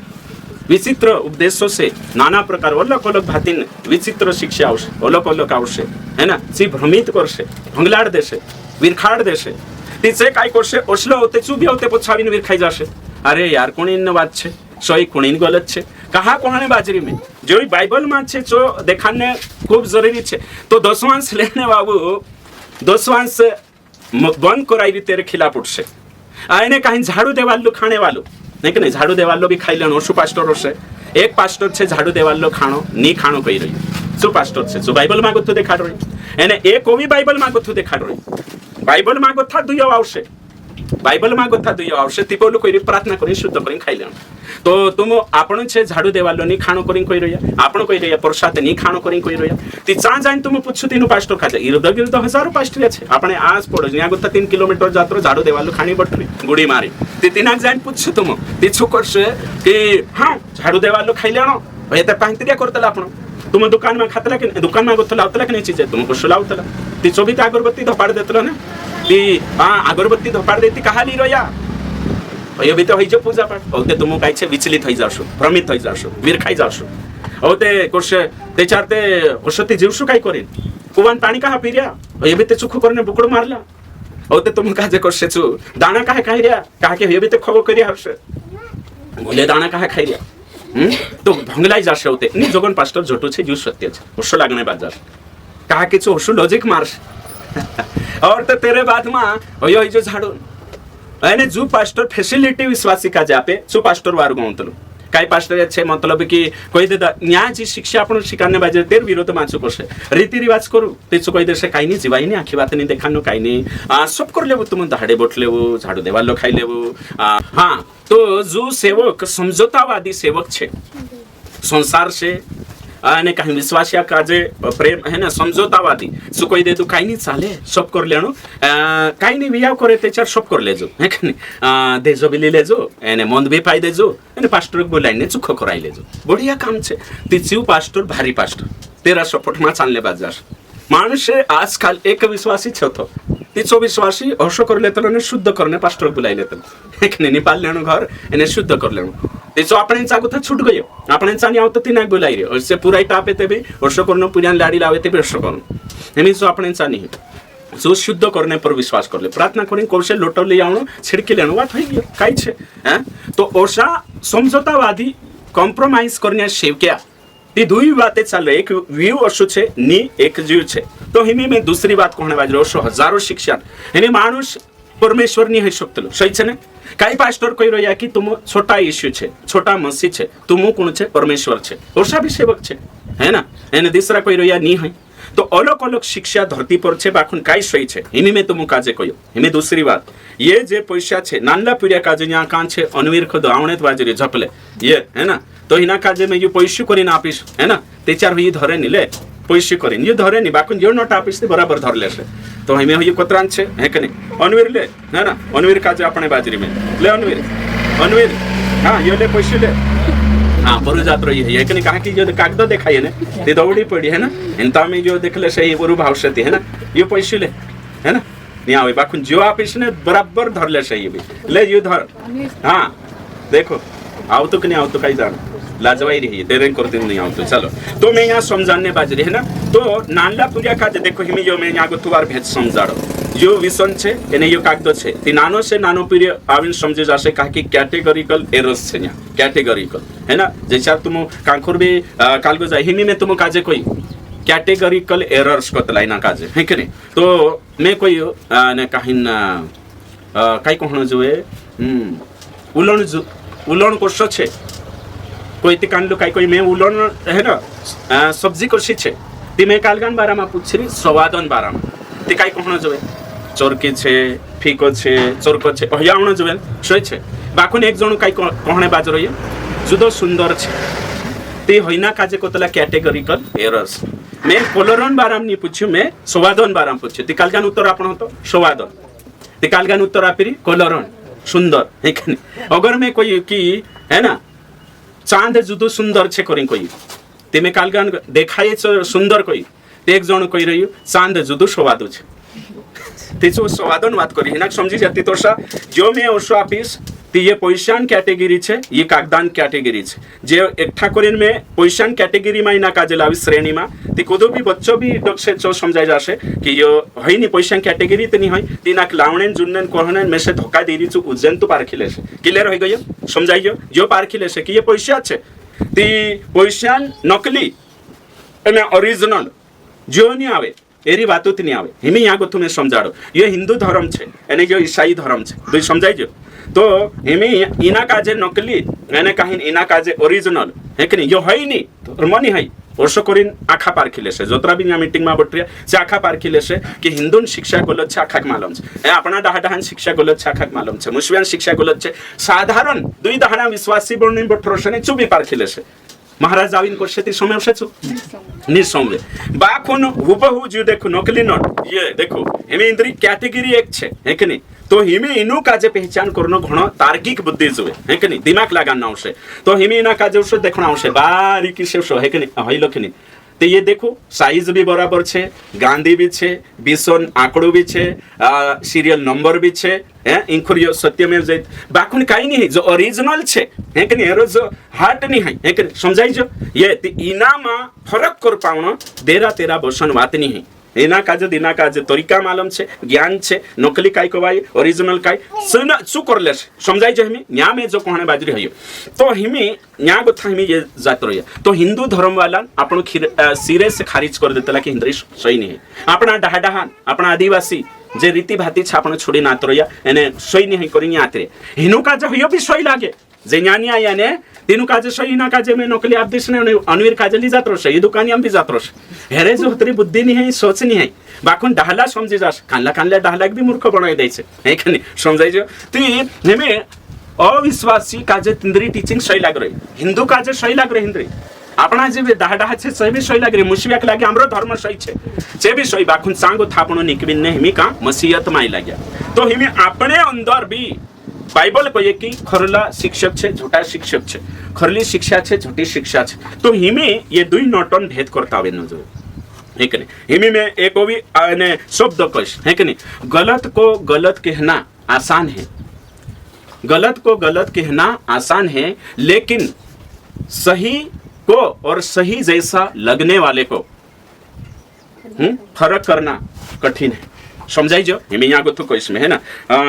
विचित्र उपदेशों से नाना प्रकार अलग अलग भाती विचित्र शिक्षा आवशे अलग अलग आवशे है ना सी भ्रमित करशे भंगलाड़ देशे विरखाड़ देशे तीचे काय करशे ओसलो होते चुबी होते पछावीने विरखाई जाशे अरे यार कोणीन बात छे सही कोणीन गलत छे कहा कोहणे बाजरी में जो बाइबल में छे जो देखाने खूब जरूरी छे तो दसवांश लेने बाबू दसवांश बंद कराई तेरे खिलाफ उठशे आने कहीं झाड़ू देवालो खाने वालो नहीं कि नहीं झाड़ू देवालो भी खाई लेनो शू पास्टर होशे एक पास्टर छे झाड़ू देवालो खाणो नी खाणो कही रही शू पास्टर छे जो बाइबल में गोथु देखाड़ रही एने एक ओवी बाइबल में गोथु देखाड़ रही बाइबल में गोथा दुयो आवशे बाइबल में गोथा दुयो आवशे ती बोलू कोई प्रार्थना करी शुद्ध करी खाई लेनो तो तुम आपण छे झाड़ू देवालो नी खाणो करी कोई रहिया आपण कोई रहिया प्रसाद नी खाणो करी कोई रहिया ती चा जाइन तुम पूछो तीनु पास्टर खाजा इरद गिरद हजारों पास्टर छे आपणे आज पडो न्या गोथा 3 किलोमीटर जात्रो झाड़ू देवालो खाणी बटरी गुडी मारी ती तिनाक जाइन पूछो तुम ती छुकरशे कि हां झाड़ू देवालो खाई लेनो हे त पांतरिया करतला आपण तुम दुकान में खातला कि दुकान में गोथला आवतला कि नहीं चीज तुम कुछ लावतला ती चोबी अगरबत्ती धपाड़ देतला ना ती हां अगरबत्ती धपाड़ देती कहा ली रोया ये भी तो हई जो पूजा पाठ होते तुम काय छे विचलित होई जाशो भ्रमित होई जाशो विरखाई जाशो होते कुछ ते चारते औषधी जीवशु काय करेन कुवान पाणी कहा पिर्या ये भी ते चुखो करने बुकड़ मारला होते तुम काजे करशे छु दाना काहे खाई रिया कहा के ये भी ते खबो करिया हरशे बोले दाना काहे खाई रिया तो भंगलाई जाशे होते नी जोगन पास्टर झोटू छे जीव सत्य छे ओशो लागने बाजार कहा के छु ओशो लॉजिक मारश और तो तेरे बाद में होयो जो झाड़ू अने जो पास्टर फैसिलिटी विश्वासी का जापे जो पास्टर वार गंतलो काय पास्टर अच्छे मतलब की कोई दे न्यायाची शिक्षा आपण शिकाने बाजे तेर विरोध माचू कसे रीति रिवाज करू तेच कोई देशे काही नाही जीवाई नाही आखी बात नाही देखानो काही नाही सब कर लेवो तुम धाडे बोट लेवो झाडू देवालो खाई लेवो हाँ तो जो सेवक समझौतावादी सेवक छे संसार से અને काही विश्वासिया काजे प्रेम है ना समझौतावादी सो कोई दे तू काही नाही चाले सब कर लेणो काही नाही वियाव करे त्याच्यावर सब कर लेजो है की नाही देजो बिली लेजो एने मंद बी पाई देजो एने पास्टर बोलाईने चुख कराई लेजो बढ़िया काम छे तीचीव पास्टर भारी पास्टर तेरा सपोर्ट मा चालले बाजार माणूस आजकाल एक विश्वासी छतो तीचो विश्वासी असो कर लेतो ने शुद्ध करने पास्टर बोलाई लेतो एक ने निपाल लेणो घर एने शुद्ध कर लेणो तेचो आपण चागो था छूट गयो आपण चानी आवत ती नाग बोलाई रे असे पुराई टापे ते बी असो करनो पुरान लाडी लावे ते बी असो करनो एनी सो आपण चानी जो शुद्ध करने पर विश्वास करले प्रार्थना करें कौशल लोटो ले आवणो छिड़की लेणो वात होई गयो काई छे हैं तो ओशा समझौतावादी कॉम्प्रोमाइज करने सेवक्या ती दुई बातें चाल एक व्यू असो छे नी एक जीव छे तो हिमी में दूसरी बात कोणे बाजरो असो हजारों शिक्षा एने मानुष परमेश्वर नहीं है शकतलो सही छे ने काही पास्टर कही रह्या कि तुम छोटा यीशु छे छोटा मसीह छे तुम कोण छे परमेश्वर छे ओसा भी सेवक छे है ना एने दूसरा कही रह्या नहीं है तो अलग अलग शिक्षा धरती पर छे बाखुन काई सही छे हिमी में तुम काजे कयो हिमी दूसरी बात ये जे पैसा छे नानला पीड़िया काजे न्या कान छे अनवीर खद आवणेत बाजरी झपले ये है ना तो हिना काजे में यो पैसे करीन आपिस है ना ते चार ही धरे निले पैसे करीन ये धरे नि बाकुन जो नोट आपिस ते बराबर धर लेसे तो हिमे ये कोतरान छे है के नहीं अनवीर ले है ना अनवीर काजे अपने बाजरी में ले अनवीर हां ये ले पैसे ले हाँ बरु जात रही है कि नहीं कहा कि जो कागद देखाई है ना ते दौड़ी पड़ी है ना इनता में जो देख ले सही बरु भाव से है ना ये पैसे ले है ना नहीं आवे बाकुन जो आप इसने बराबर धर ले सही भी ले ये धर हाँ देखो आओ तो कि नहीं आओ तो कहीं जाना लाजवाई रही है तेरे करते नहीं आओ तो चलो तो मैं यहाँ समझाने बाज रही है ना तो नानला पूजा का देखो हिमी जो मैं यहाँ को तुवार भेज समझाड़ो जो विषन छे एने यो कागद छे ती नानो से नानो पीरिय आविन समझे जासे कहा कि कैटेगोरिकल एरर्स छे यहाँ कैटेगोरिकल है ना जैसा तुम कांखुर भी कालगो जाए हिमी में तुम काजे कोई कैटेगोरिकल एरर्स को तलाई ना काजे है कि नहीं तो मैं कोई ने काहिन काई कहनो जोए उलण कोर्स छे कोई ती कांडलो काई कोई मैं उलण है ना सब्जी कोर्सी छे ती मैं कालगान बारा में पूछरी स्वादन बारा में ती काई कहनो जोए चोरकी छे फीको छे चोरको छे हयावणो जोए सही छे बाकुन एक जण काई कहणे बाजरो ये जुदो सुंदर छे ती होइना काजे कोतला कैटेगोरिकल एरर्स मैं कोलरन बाराम नहीं पूछ्यो मैं स्वादन बाराम पूछ्यो ती कालगान उत्तर आपण होतो स्वादन ती कालगान उत्तर आपिरी कोलरन सुंदर है कि नहीं अगर मैं कोई की है ना चांद जुदो सुंदर छे करी कोई ते मैं कालगान देखाए सुंदर कोई ते एक जण कही रही चांद जुदो स्वादो छे तेचो स्वादन बात करी हिना समझी जाती तो सा जो मैं ओसो आपिस ती ये पैशान कैटेगरी छे ये कागदान कैटेगरी छे जे एकठा करीन में पैशान कैटेगरी में इना काजे लावी श्रेणी में ती कोदो भी बच्चो भी डक से चो समझाई जासे कि यो हई नि पैशान कैटेगरी ते नि हई ती नाक लावणेन जुन्नेन कोहनेन में से धोका देरी चु उज्जैन तो पारखिले छे क्लियर होई गयो समझाइयो जो पारखिले छे कि ये पैसा छे ती पैशान नकली एने ओरिजिनल जो नि आवे एरी बातो ती नहीं आवे हिमी यहाँ को तुम्हें समझाड़ो ये हिंदू धर्म छे एने जो ईसाई धर्म छे दुई समझाइजो तो हिमी इना काजे नकली एने काहिन इना काजे ओरिजिनल है कि नहीं यो है नहीं तो मनी है वर्ष करीन आखा पारखिले से जोतरा भी मीटिंग में बटरिया से आखा पारखिले से कि हिंदून शिक्षा गलत छे आखाक मालूम छे अपना डाहाडाहान शिक्षा गलत छे आखाक मालूम छे मुस्लिम शिक्षा गलत छे साधारण दुई दाहाना विश्वासी बर्णिन बटरसने चुबी पारखिले से महाराज आविन को क्षेत्र समय उसेछु निसंगे बाखुन हुबहु जो देखो नकली नोट ये देखो हिमे इंद्री कैटेगरी एक छे है कि नहीं तो हिमे इनु काजे पहचान करनो घणो तार्किक बुद्धि जुए है कि नहीं दिमाग लगाना आवश्य तो हिमे इना काजे उसे देखना आवश्य बारीकी से है कि नहीं हई लखनी तो ये देखो साइज भी बराबर छे गांधी भी छे बिसन आंकड़ो भी छे सीरियल नंबर भी छे इंखुरियो सत्यमेव जयते बाकुन काई नहीं जो ओरिजिनल छे है कि नहीं एरो जो हार्ट नहीं है कि समझाई जो ये इनामा फरक कर पावनो देरा तेरा बसन बात नहीं है एना काजे दिना काजे तरीका मालूम छे ज्ञान छे नकली काई कोवाई ओरिजिनल काई सुन सु करले समझाई जो हिमी न्या में जो कहने बाजरी हयो तो हिमी न्या गथा हिमी ये जात रहिया तो हिंदू धर्म वाला आपण सिरे से खारिज कर देतला कि हिंदू सही नहीं है अपना डाहाडाहान अपना आदिवासी जे रीति भाती छापण छोड़ी नात रहिया एने सही नहीं करी आतरे हिनु का जो हयो भी सही लागे जे न्यानिया याने तीनों काजे सही ना काजे में नकली आप दिसने अनवीर काजे ली जात रोश ये दुकानी हम भी जात रोश हेरे जो हतरी बुद्धि नहीं है सोच नहीं है बाकुन डाहला समझी जास कानला कानला डाहला भी मूर्ख बनाई दे छे है कि नहीं समझाई जो ती नेमे अविश्वासी काजे तिंद्री टीचिंग सही लाग रही हिंदू काजे सही लाग रही हिंद्री आपणा जे डाहा डाहा छे सही भी सही लाग रही मुशियाक लागे हमरो धर्म सही छे जे भी सही बाकुन सांगो थापणो निकबिन ने हिमी का मसीहत माई लाग्या तो हिमी अपने अंदर भी बाइबल कहे कि खरला शिक्षक छे झूठा शिक्षक छे खरली शिक्षा छे झूठी शिक्षा छे तो हिमी ये दुई नोटन भेद करता आवे न जो है कि नहीं हिमी में एक भी ने शब्द कश है कि नहीं गलत को गलत कहना आसान है गलत को गलत कहना आसान है लेकिन सही को और सही जैसा लगने वाले को फर्क करना कठिन है समझाई जो हिमी यहाँ गुथु को इसमें है ना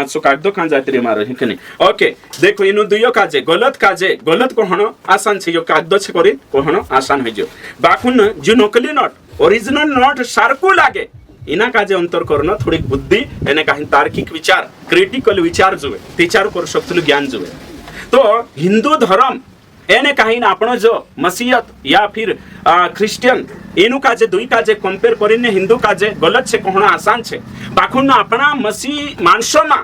सो कागदो खान जाते रे मारो है कि नहीं ओके देखो इनु दुयो काजे गलत को हनो आसान छे यो कागदो छे करी को हनो आसान हो जो बाकुन जो नकली नोट ओरिजिनल नोट सारको लागे इना काजे अंतर करना थोड़ी बुद्धि एने काही तार्किक विचार क्रिटिकल विचार जुवे विचार कर सकतलु ज्ञान जुवे तो हिंदू धर्म एने काही ना आपण जो मसीहत या फिर क्रिश्चियन एनु काजे दुई काजे कंपेयर करिने हिंदू काजे गलत छे कोहना आसान छे बाखुन आपणा मसीह मानसोमा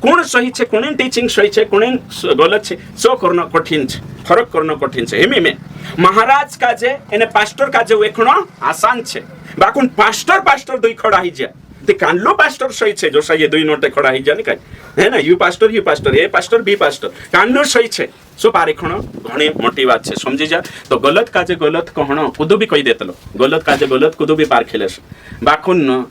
कोण सही छे कोण टीचिंग सही छे कोण गलत छे सो करना कठिन छे फरक करना कठिन छे हेमी में महाराज काजे एने पास्टर काजे वेखणो आसान छे बाकुन पास्टर दुई खड़ा ही जा ते कानलो पास्टर सही छे जो सही दुई नोटे खड़ा ही जा नि काई है ना यू पास्टर ए पास्टर बी पास्टर कानलो सही छे सो पारेखण घणी मोटी बात छे समझी जा तो गलत काजे गलत कहणो कुदो भी कहि देतलो गलत काजे गलत कुदो भी पार खेलेस बाकुन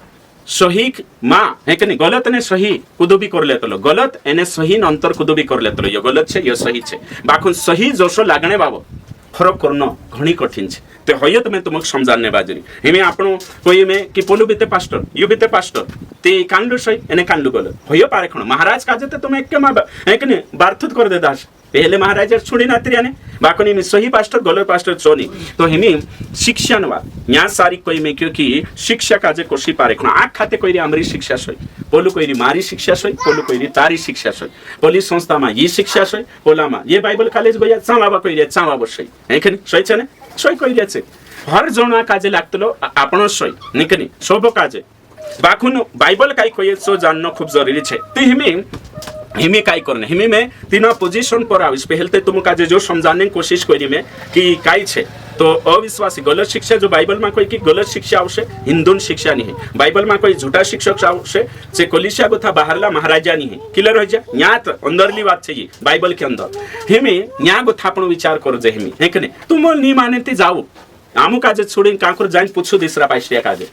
सही माँ है कि नहीं गलत ने सही कुदो भी कर लेतलो गलत एने सही न अंतर कुदो भी कर लेतलो ये गलत छे ये सही छे बाकुन सही जोशो लागणे बाबो फरक करनो घणी कठिन छे ते होयत मैं तुमक समजाने बाजरी हिमे आपणो कोई में कि पोलु बीते पास्टर यू बीते पास्टर ते कांडो सही एने कांडो गलत होयो पारे खण महाराज काजे ते तुम एक मा है कि नहीं बारथुत कर दे दास पहले महाराज छोड़ी नात्रियाने बाकोनी में सही पास्टर गलत पास्टर सोनी तो हिमी शिक्षणवा न्या सारी कोई में क्योंकि शिक्षा काजे कोशी पारे खण आ खाते कोई आमरी शिक्षा सही पोलु कोई मारी शिक्षा सही पोलु कोई तारी शिक्षा सही पोली संस्था में ये शिक्षा सही पोला में ये बाइबल कॉलेज गया चावा कोई रे चावा सही है कि नहीं सही छे ने सही कोई रे छे हर जणा काजे लागतलो आपण सही नहीं कि नहीं सब काजे बाखुन बाइबल काई कोई सो जाननो खूब जरूरी छे ती हिमी काई करने हिमी में तीना पोजीशन पर आविस पहलते तुम काजे जो समझाने की कोशिश करी में कि काई छे तो अविश्वासी गलत शिक्षा जो बाइबल में कोई की गलत शिक्षा आवशे हिंदू शिक्षा नहीं है बाइबल में कोई झूठा शिक्षक आवशे से कोलिशिया गोथा बाहरला महाराजा नहीं है क्लियर हो जा न्यात अंदरली बात छे ये बाइबल के अंदर हिमी न्या गोथा आपण विचार करो जे हिमी है कि नहीं तुम नी मानेती जाऊ आमु काजे छोड़ी कांकुर जाइन पूछो दिसरा पाइसिया काजे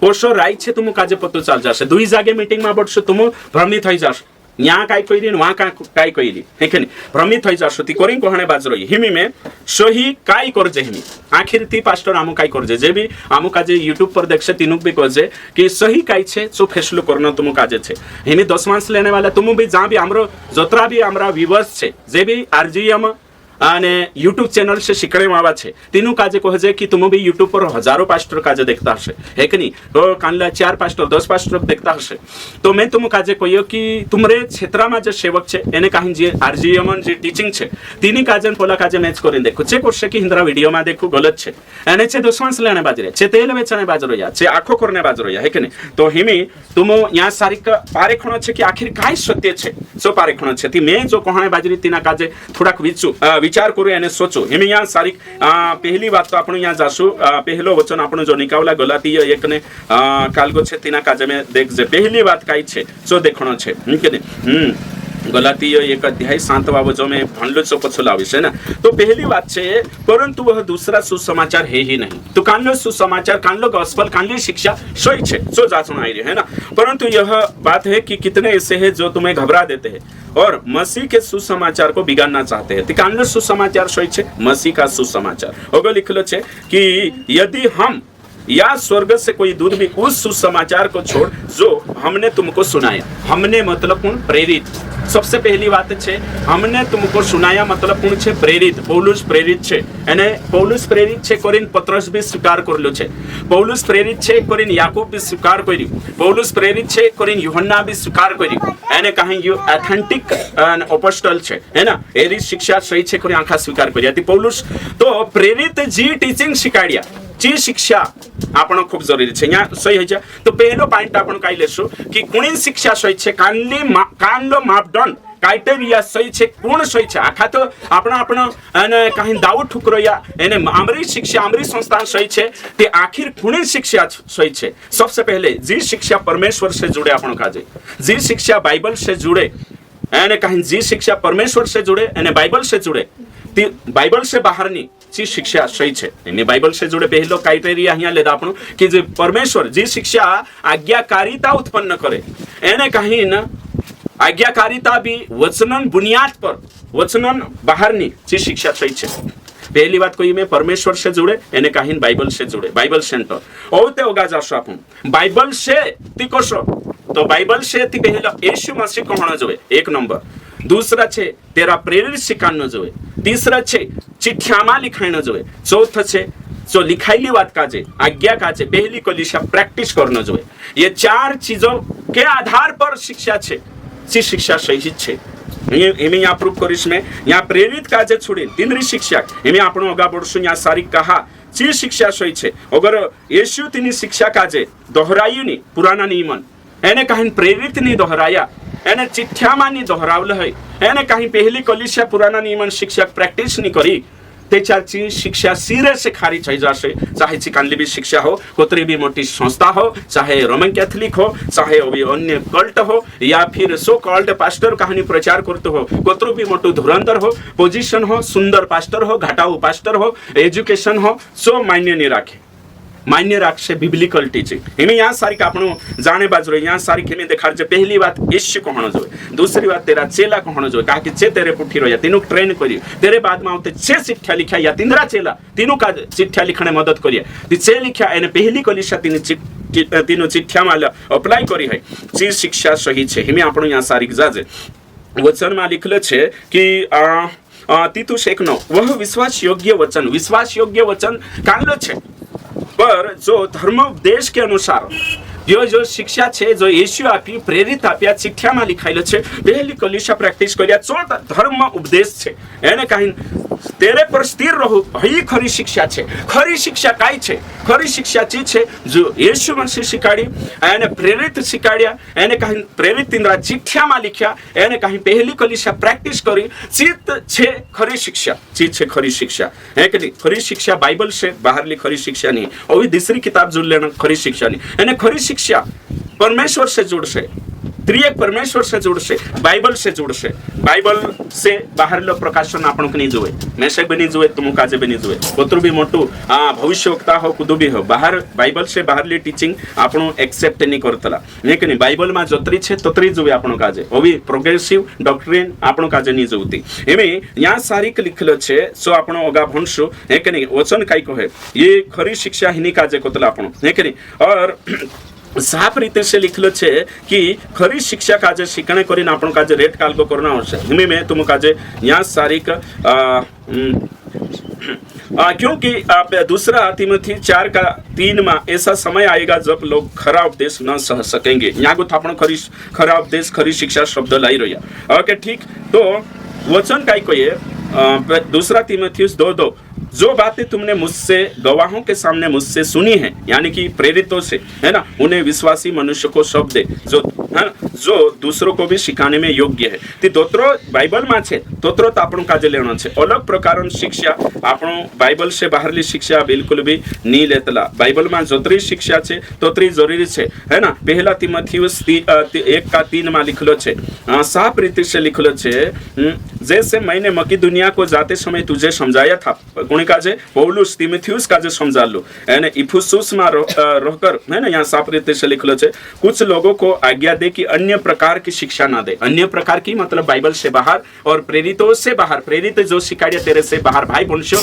कोशो राइट छे तुम काजे पतो चल जाशे दुई जागे मीटिंग में बडशो तुम भ्रमित होई जाशो यहाँ काय कोई वहाँ काय कोई है कि नहीं भ्रमित हो जासो ती कोरी कहणे बाजरोई हिमी में सही काय करजे हिमी आखिर ती पास्टर आमु काय करजे जे भी आमु काजे यूट्यूब पर देखसे तीनुक भी कहजे कि सही काय छे सो फैसलो करना तुम काजे छे हिमी 10 मास लेने वाला तुम भी जहाँ भी हमरो जोतरा भी हमरा व्यूअर्स छे जे भी आरजीएम आने यूट्यूब चैनल से शिकड़े मावा छे तीनों काजे कहे कि तुम भी यूट्यूब पर हजारों पास्टर काजे देखता हसे है कि नहीं तो कानला 4 पास्टर 10 पास्टर देखता हसे तो मैं तुम काजे कहियो कि तुमरे क्षेत्र में जो सेवक छे एने काही जे आरजीएम जे टीचिंग छे तीनी काजन पोला काजे मैच करे देखो चे करसे कि हिंद्रा वीडियो में देखो गलत छे एने छे 10 मास लेने बाजरे छे तेल बेचने बाजरो या छे आखो करने बाजरो या है कि नहीं तो हिमी तुम यहाँ सारिक पारेखण छे कि आखिर काय सत्य छे सो पारेखण छे ती मैं जो कहणे बाजरी तीना काजे थोड़ा विचार करू एने सोचो हिमी यहाँ सारी पहली बात तो आपण यहाँ जासु पहलो वचन आपण जो निकावला गलाती एक ने कालगो छे तीना काजे में देख जे पहली बात काई छे सो देखणो छे के ने गलाती 1 अध्याय 7 वचन में भणलो सो पछो लाविस है ना तो पहली बात छे परंतु वह दूसरा सुसमाचार है ही नहीं तो कानलो सुसमाचार कानलो गॉस्पेल कानली शिक्षा सही छे सो जासुन आई है ना परंतु यह बात है कि कितने ऐसे हैं जो तुम्हें घबरा देते हैं और मसीह के सुसमाचार को बिगाड़ना चाहते हैं कानलो सुसमाचार सही छे मसीह का सुसमाचार ओगो लिखलो छे कि यदि हम या स्वर्ग से कोई दूत भी उस सुसमाचार को छोड़ जो हमने तुमको सुनाया। हमने मतलब कौन? प्रेरित। सबसे पहली बात है हमने तुमको सुनाया मतलब कौन छे? प्रेरित। पौलुस प्रेरित छे અને પૌલુસ પ્રેરિત છે કોરિન પત્રસ બી સ્વીકાર કરેલો છે। પૌલુસ પ્રેરિત છે કોરિન યાકૂબ બી સ્વીકાર કર્યું। પૌલુસ પ્રેરિત છે કોરિન યુહન્ના બી સ્વીકાર કર્યું। એને કહી ઓથેન્ટિક અપોસ્ટલ છે હે ના એરી શિક્ષા સહી છે કોરી આખા સ્વીકાર કર્યા। તી પૌલુસ તો પ્રેરિત જી ટીચિંગ શીખાડ્યા જી શિક્ષા આપણો ખૂબ જરૂરી છે। અહીંયા સહી છે તો પહેલો પોઈન્ટ આપણે કાઈ લેશું કે કોની શિક્ષા સહી છે? કાનલો માપદંડ ક્રાઇટેરિયા સહી છે કોણ સહી છે? આખા તો આપણા અને કાંઈ દાઉદ ઠુકરોયા એને આમરી શિક્ષા આમરી સંસ્થાન સહી છે તે આખિર કોની શિક્ષા સહી છે? सबसे पहले जी शिक्षा परमेश्वर से जुड़े આપણો કાજે जी शिक्षा बाइबल से जुड़े એને કાંઈ जी शिक्षा परमेश्वर से जुड़े અને बाइबल से जुड़े તે बाइबल से બહારની जी शिक्षा सही છે એની बाइबल से जुड़े પહેલો ક્રાઇટેરિયા અહીંયા લેતા આપણો કે જે પરમેશ્વર जी शिक्षा आज्ञाकारिता उत्पन्न करे એને કાંઈ ન आज्ञाकारिता भी वचनन बुनियाद पर वचनन बाहरनी जी शिक्षा सही है। पहली बात कोई में परमेश्वर से जुड़े एने काहीन बाइबल से जुड़े बाइबल सेंटर ओते होगा जासो आपण बाइबल से ती कोसो तो बाइबल से ती पहला यीशु मसीह को होना जोए एक नंबर। दूसरा छे तेरा प्रेरित सिखानो जोए। तीसरा छे चिठ्ठियामा लिखाइनो जोए। चौथा छे जो लिखाईली बात काजे आज्ञा काजे पहली कलीसिया प्रैक्टिस करनो जोए। ये चार चीजों के आधार पर शिक्षा छे जी शिक्षा सही છે। એમે यहाँ प्रूफ करीश में यहाँ प्रेरित काजे छोड़ी तीनरी शिक्षा एमे આપણો અગા પડશું यहाँ सारी कहा जी शिक्षा सही છે। अगर यीशु तेनी शिक्षा काजे दोहराई नहीं पुराना नियमन એને કાંઈ પ્રેરિત नहीं दोहराया એને चिठ्ठियामा नहीं दोहरावल है એને કાંઈ पहली कलीसिया पुराना नियमन शिक्षक प्रैक्टिस नहीं करी તે ચારची शिक्षा सिरे से खारी થઈ જશે। चाहे चिकानली भी शिक्षा हो कोतरी भी मोटी संस्था हो चाहे रोमन कैथोलिक हो चाहे अभी अन्य कल्ट हो या फिर सो कल्ट पास्टर कहानी प्रचार करते हो कोतरो भी मोटू धुरंधर हो पोजीशन हो सुंदर पास्टर हो घाटाऊ पास्टर हो एजुकेशन हो सो मान्य नहीं राखे मान्य राखशे बिब्लिकल टीचिंग एमे यहाँ सारी का आपनो जाने बाजू यहाँ सारी केमे देखाड़ जे पहली बात यीशु को होना जोए। दूसरी बात तेरा चेला को होना जोए कहा कि चे तेरे पुठी रोया तीनों ट्रेन करिए तेरे बाद में आते छे चिट्ठिया लिखा या तीनरा चेला तीनों का चिट्ठिया लिखने मदद करिए ती छे लिखा एने पहली कलीसिया तीनों चिट्ठिया में अप्लाई करी है जी शिक्षा सही है। हिमे आपनो यहाँ सारी जाजे वचन में लिखले छे कि तीतुस 1:9 वह विश्वास योग्य वचन कानलो छे पर जो धर्म उपदेश के अनुसार जो शिक्षा है जो यीशु आपी प्रेरित आप्या चिठ्ठिया में लिखाइल है पहली कलीसिया प्रैक्टिस करिया चो धर्म उपदेश है एने कहीं तेरे पर स्थिर रहो ही खरी शिक्षा है। खरी शिक्षा काई है? खरी शिक्षा चीज है जो यीशु मसीह शिखाड़ी एने प्रेरित शिखाड़िया एने कहीं प्रेरित तीनरा चिठ्ठिया में लिख्या एने कहीं पहली कलीसिया प्रैक्टिस करी चित छे खरी शिक्षा चीज है खरी शिक्षा है कि नहीं? खरी शिक्षा बाइबल से बाहरली खरी शिक्षा नहीं और दूसरी किताब जुड़ लेना खरी शिक्षा नहीं एने खरी शिक्षा परमेश्वर से जुड़से त्रिएक परमेश्वर से जुड़से बाइबल से जुड़से बाइबल से बाहर लो प्रकाशन आपण को नहीं जुए मैसेज भी नहीं जुए तुम काजे भी नहीं जुए कोतरो भी मोटू भविष्यवक्ता हो कुदू भी हो बाहर बाइबल से बाहरली टीचिंग आपण एक्सेप्ट नहीं करतला लेकिन बाइबल में जोतरी छे तोतरी जुए आपण काजे ओ भी प्रोग्रेसिव डॉक्ट्रिन आपण काजे नहीं जुती एमे यहाँ सारी लिखलो छे सो आपण ओगा भणसु है कि नहीं वचन काई कहे ये खरी शिक्षा हिनी काजे कोतला आपण है कि नहीं। और साफ रीते से लिखलो छे कि खरी शिक्षा काजे शिकणे करीने आपण काजे रेट काल्को करना आवश्यक हिमे में तुम काजे यहाँ सारी क्योंकि आप दूसरा तिमोथी 4:3 में ऐसा समय आएगा जब लोग खरा उपदेश न सह सकेंगे। यहाँ को थापण खरा उपदेश खरी शिक्षा शब्द लाई रहा ओके ठीक। तो वचन काई कहिए दूसरा तिमोथियुस 2:2 जो बातें तुमने मुझसे गवाहों के सामने मुझसे सुनी है यानी कि प्रेरितों से है ना उन्हें विश्वासी मनुष्य को सौंप दे जो है ना जो दूसरों को भी सिखाने में योग्य है। ती दोतरो बाइबल में छे तोतरो तो आपणो काजे लेनो छे अलग प्रकारन शिक्षा आपणो बाइबल से बाहरली शिक्षा बिल्कुल भी नहीं लेतला बाइबल में जोतरी शिक्षा छे तोतरी जरूरी छे है ना। पहला तीमुथियुस 1:3 में लिखलो छे साफ रीते से लिखलो छे जैसे मैंने मकिदुनिया को जाते समय तुझे समझाया था, गुण का जे पौलुस तीमुथियुस का जे समझा लो, यानी इफिसुस में रहकर, है ना, यहाँ साफ रीते से लिखलो छे, कुछ लोगों को आज्ञा दे कि अन्य प्रकार की शिक्षा ना दे। अन्य प्रकार की मतलब बाइबल से बाहर और प्रेरितों से बाहर, प्रेरित जो शिकाड़िया तेरे से बाहर। भाई बोलशो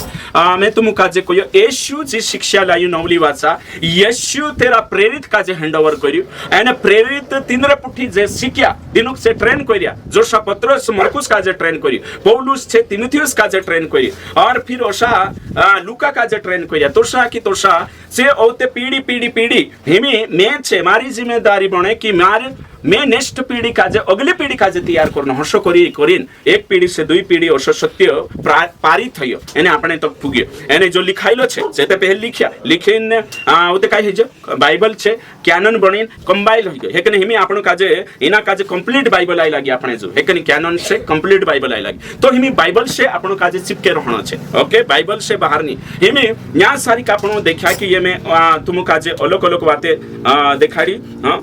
मैं तुम का जे कोयो यीशु जी शिक्षा लायु नवली वाचा, यीशु तेरा प्रेरित का जे हैंडओवर करियो, एने प्रेरित तीनरे पुठी जे शिक्षा दिनुक से ट्रेन करिया, जोशा पत्रोस मरकुस का जे ट्रेन करी, पौलुस छे तीमुथियुस का जे ट्रेन करी, और फिर ओशा लूका का जे ट्रेन करिया, तोशा की तोशा से औते पीढ़ी पीढ़ी पीढ़ी हिमी मैं छे मारी जिम्मेदारी बने कि मैं नेक्स्ट पीढ़ी का जे अगली पीढ़ी का जे तैयार करनो हशो करीन एक पीढ़ी से दुई पीढ़ी ओशो सत्य पारित थयो एने आपणे तक पुग्यो। एने जो लिखाइलो छे जेते पहले लिख्या लिखीन ओते काय हे जे बाइबल छे कैनन बणीन कंबाइल हो गयो, हेकने हिमी आपणो काजे इना काजे कंप्लीट बाइबल आई लागी, आपणे जो हेकने कैनन से कंप्लीट बाइबल आई लागी, तो हिमी बाइबल से आपणो काजे चिपके रहणो छे। ओके, बाइबल से बाहर नी हिमी न्या सारी का आपणो देखा कि ये में तुम काजे अलग अलग बातें देखाड़ी। हां,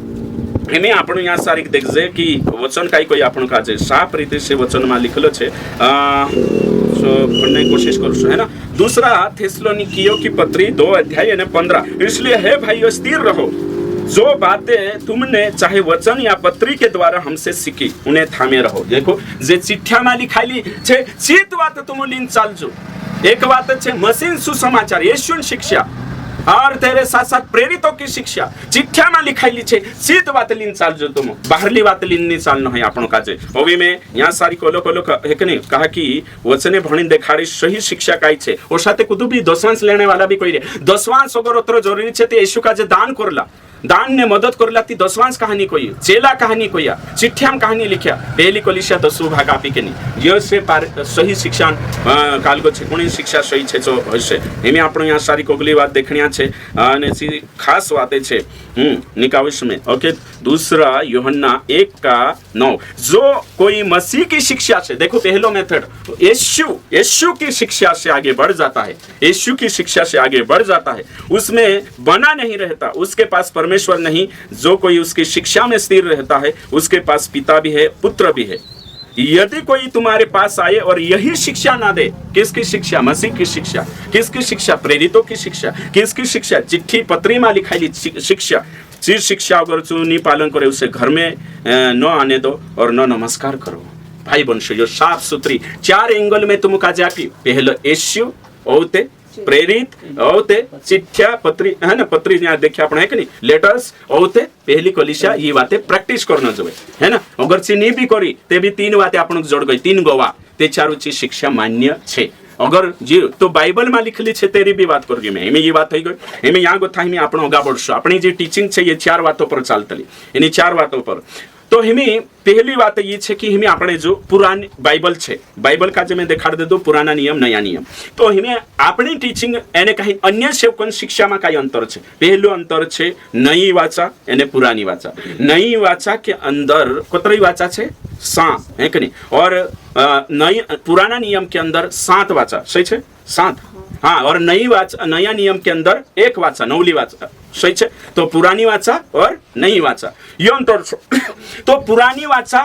एमे आपण यहाँ सारी देखजे कि वचन काई कोई आपण काजे साफ रीते से वचन में लिखलो छे, सो पढ़ने की कोशिश करूँ, है ना। दूसरा थिस्सलुनीकियों की पत्री 2 अध्याय 15, इसलिए है भाइयों स्थिर रहो, जो बातें तुमने चाहे वचन या पत्री के द्वारा हमसे सीखी उन्हें थामे रहो। देखो जे चिट्ठा में लिखाली छे चित बात तुम लीन चालजो, एक बात छे मसीन सुसमाचार यीशु शिक्षा और तेरे साथ साथ प्रेरितों की शिक्षा चिट्ठा में लिखाई छे, सीध बात लीन चाल जो तुम बाहरली बात लीन नहीं चालनो है आपनो काजे। ओवी में यहाँ सारी कोलो कोलो है कि नहीं कहा कि वचने भणी देखाड़ी सही शिक्षा काई छे, और साथे कुदू भी दशवांश लेने वाला भी कोई रे दशवांश अगर उतरो जरूरी छे ते यीशु का जे दान करला, दान ने मदद करला ती दशवांश कहानी कोई चेला कहानी कोई चिट्ठियाम कहानी लिखिया पहली कलिसिया 10 भाग आपी के नहीं ये से पार सही शिक्षा कालगो छे कोणी शिक्षा सही छे जो हशे एमे आपण यहाँ सारी कोगली बात देखणिया छे અને सी खास बातें छे निकाविश में। ओके, दूसरा यूहन्ना 1:9, जो कोई मसीह की शिक्षा से, देखो पहलो मेथड यीशु की शिक्षा से आगे बढ़ जाता है, यीशु की शिक्षा से आगे बढ़ जाता है, उसमें बना नहीं रहता, उसके पास परमेश्वर नहीं, जो कोई उसकी शिक्षा में स्थिर रहता है उसके पास पिता भी है पुत्र भी है। यदि कोई तुम्हारे पास आए और यही शिक्षा ना दे, किसकी शिक्षा? मसीह की शिक्षा। किसकी शिक्षा? प्रेरितों की शिक्षा। किसकी शिक्षा? चिट्ठी पत्री में लिखाई शिक्षा। जिस शिक्षा अगर तू नहीं पालन करे उसे घर में न आने दो और न नमस्कार करो। भाई वंश जो साफ सुथरी 4 एंगल में तुम का जापी, पहले यीशु औते प्रेरित औते चिट्ठा पत्री है ना, पत्री यहाँ देखिए अपने है कि नहीं, लेटर्स औते पहली कलिसिया ये बातें प्रैक्टिस करना जो है ना। अगर ची नहीं भी करी ते भी 3 बातें आपण जोड़ गई, 3 गवा ते 4 ची शिक्षा मान्य छे। अगर जी तो बाइबल में लिखली छे तेरी भी बात करगी मैं, एमे ये बात થઈ ગઈ, एमे यहाँ गोथा में आपण आगा बढ़शो, अपनी जी टीचिंग छे ये 4 बातों पर चालतली, एनी 4 बातों पर। तो हमें पहली बात ये है कि हमें अपने जो पुरानी बाइबल है, बाइबल का जो मैं दिखा दे दो पुराना नियम नया नियम, तो हमें अपनी टीचिंग एने कहीं अन्य सेवकन शिक्षा में कई अंतर है। पहलो अंतर है नई वाचा एने पुरानी वाचा। नई वाचा के अंदर कतरी वाचा है? 7 है कि नहीं, और नई पुराना नियम के अंदर 7 वाचा, सही है 7, हाँ, और नई वाचा नया नियम के अंदर 1 वाचा, नवली वाचा, सही है। तो पुरानी वाचा और नई वाचा ये अंतर। तो पुरानी वाचा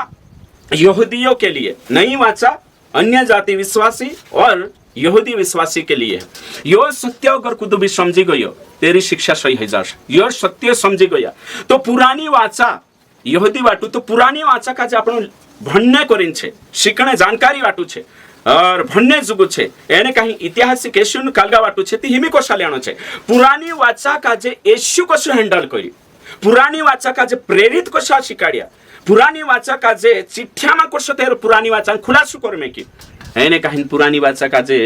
यहूदियों के लिए, नई वाचा अन्य जाति विश्वासी और यहूदी विश्वासी के लिए। यो सत्य अगर कुछ भी समझी गयो तेरी शिक्षा सही है जाश, यो सत्य समझी गया तो पुरानी वाचा यहूदी वाटू, तो पुरानी वाचा का जो आपण भण्य करीन छे, शिकणे जानकारी वाटू छे और भण्य जुगु छे, एने कहीं ऐतिहासिक येशुन कालगा वाटू छे ती हिमी कोशा लेनो छे। पुरानी वाचा का जे येशु कसो हैंडल करी, पुरानी वाचा का जे प्रेरित कशा शिकाड्या, पुरानी वाचा का जे चिठ्ठ्यामा कसो ते पुरानी वाचा खुलासो करमे की, एने कहीं पुरानी वाचा का जे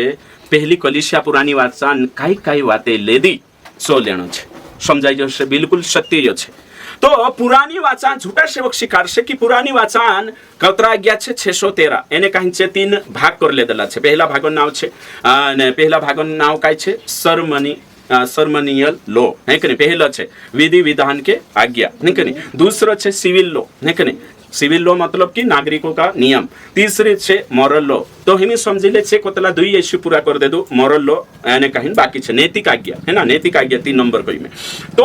पहली कलिसिया पुरानी वाचा काई वाते लेदी सो लेनो छे, समझाई जशे बिल्कुल सत्य छे। तो पुरानी वाचान झूठा सेवक शिकार से कि पुरानी वाचान कतरा गया छे 613, एने कहीं छे 3 भाग कर ले देला छे। पहला भागन नाव छे ने पहला भागन नाव काय छे सर्मनियल लॉ है कि नहीं, पहला छे विधि विधान के आज्ञा है कि नहीं, दूसरो छे सिविल लॉ है कि नहीं, सिविल लॉ मतलब कि नागरिकों का नियम। तीसरे छे मॉरल लॉ। तो हिमी समझिले छे कोतला दुई इश्यू पूरा कर दे दो मॉरल लॉ यानी कहीं बाकी छे नैतिक आज्ञा है ना, नैतिक आज्ञा 3 नंबर कही में। तो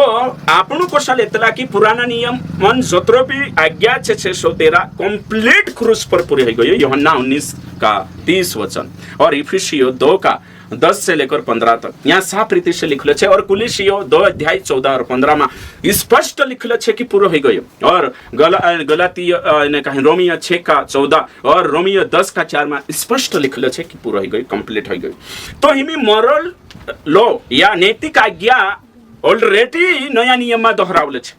आपनु कोशाल एतला कि पुराना नियम मन जतरो भी आज्ञा छे 613 कंप्लीट क्रूस पर पूरे हो गए। यूहन्ना 19 का 30 वचन और इफिसियो 2 का 10 से लेकर 15 तक यहाँ साफ रीति से लिखल है। और कुलिसियो 2 अध्याय 14 और 15 में स्पष्ट लिखल है कि पूरा हो गयो। और गलाती कहीं रोमियो 6 का 14 और रोमियो 10 का 4 में स्पष्ट लिखल है कि पूरा हो गयो, कंप्लीट हो गयो। तो हिमी मॉरल लॉ या नैतिक आज्ञा ऑलरेडी नया नियम में दोहरावल है।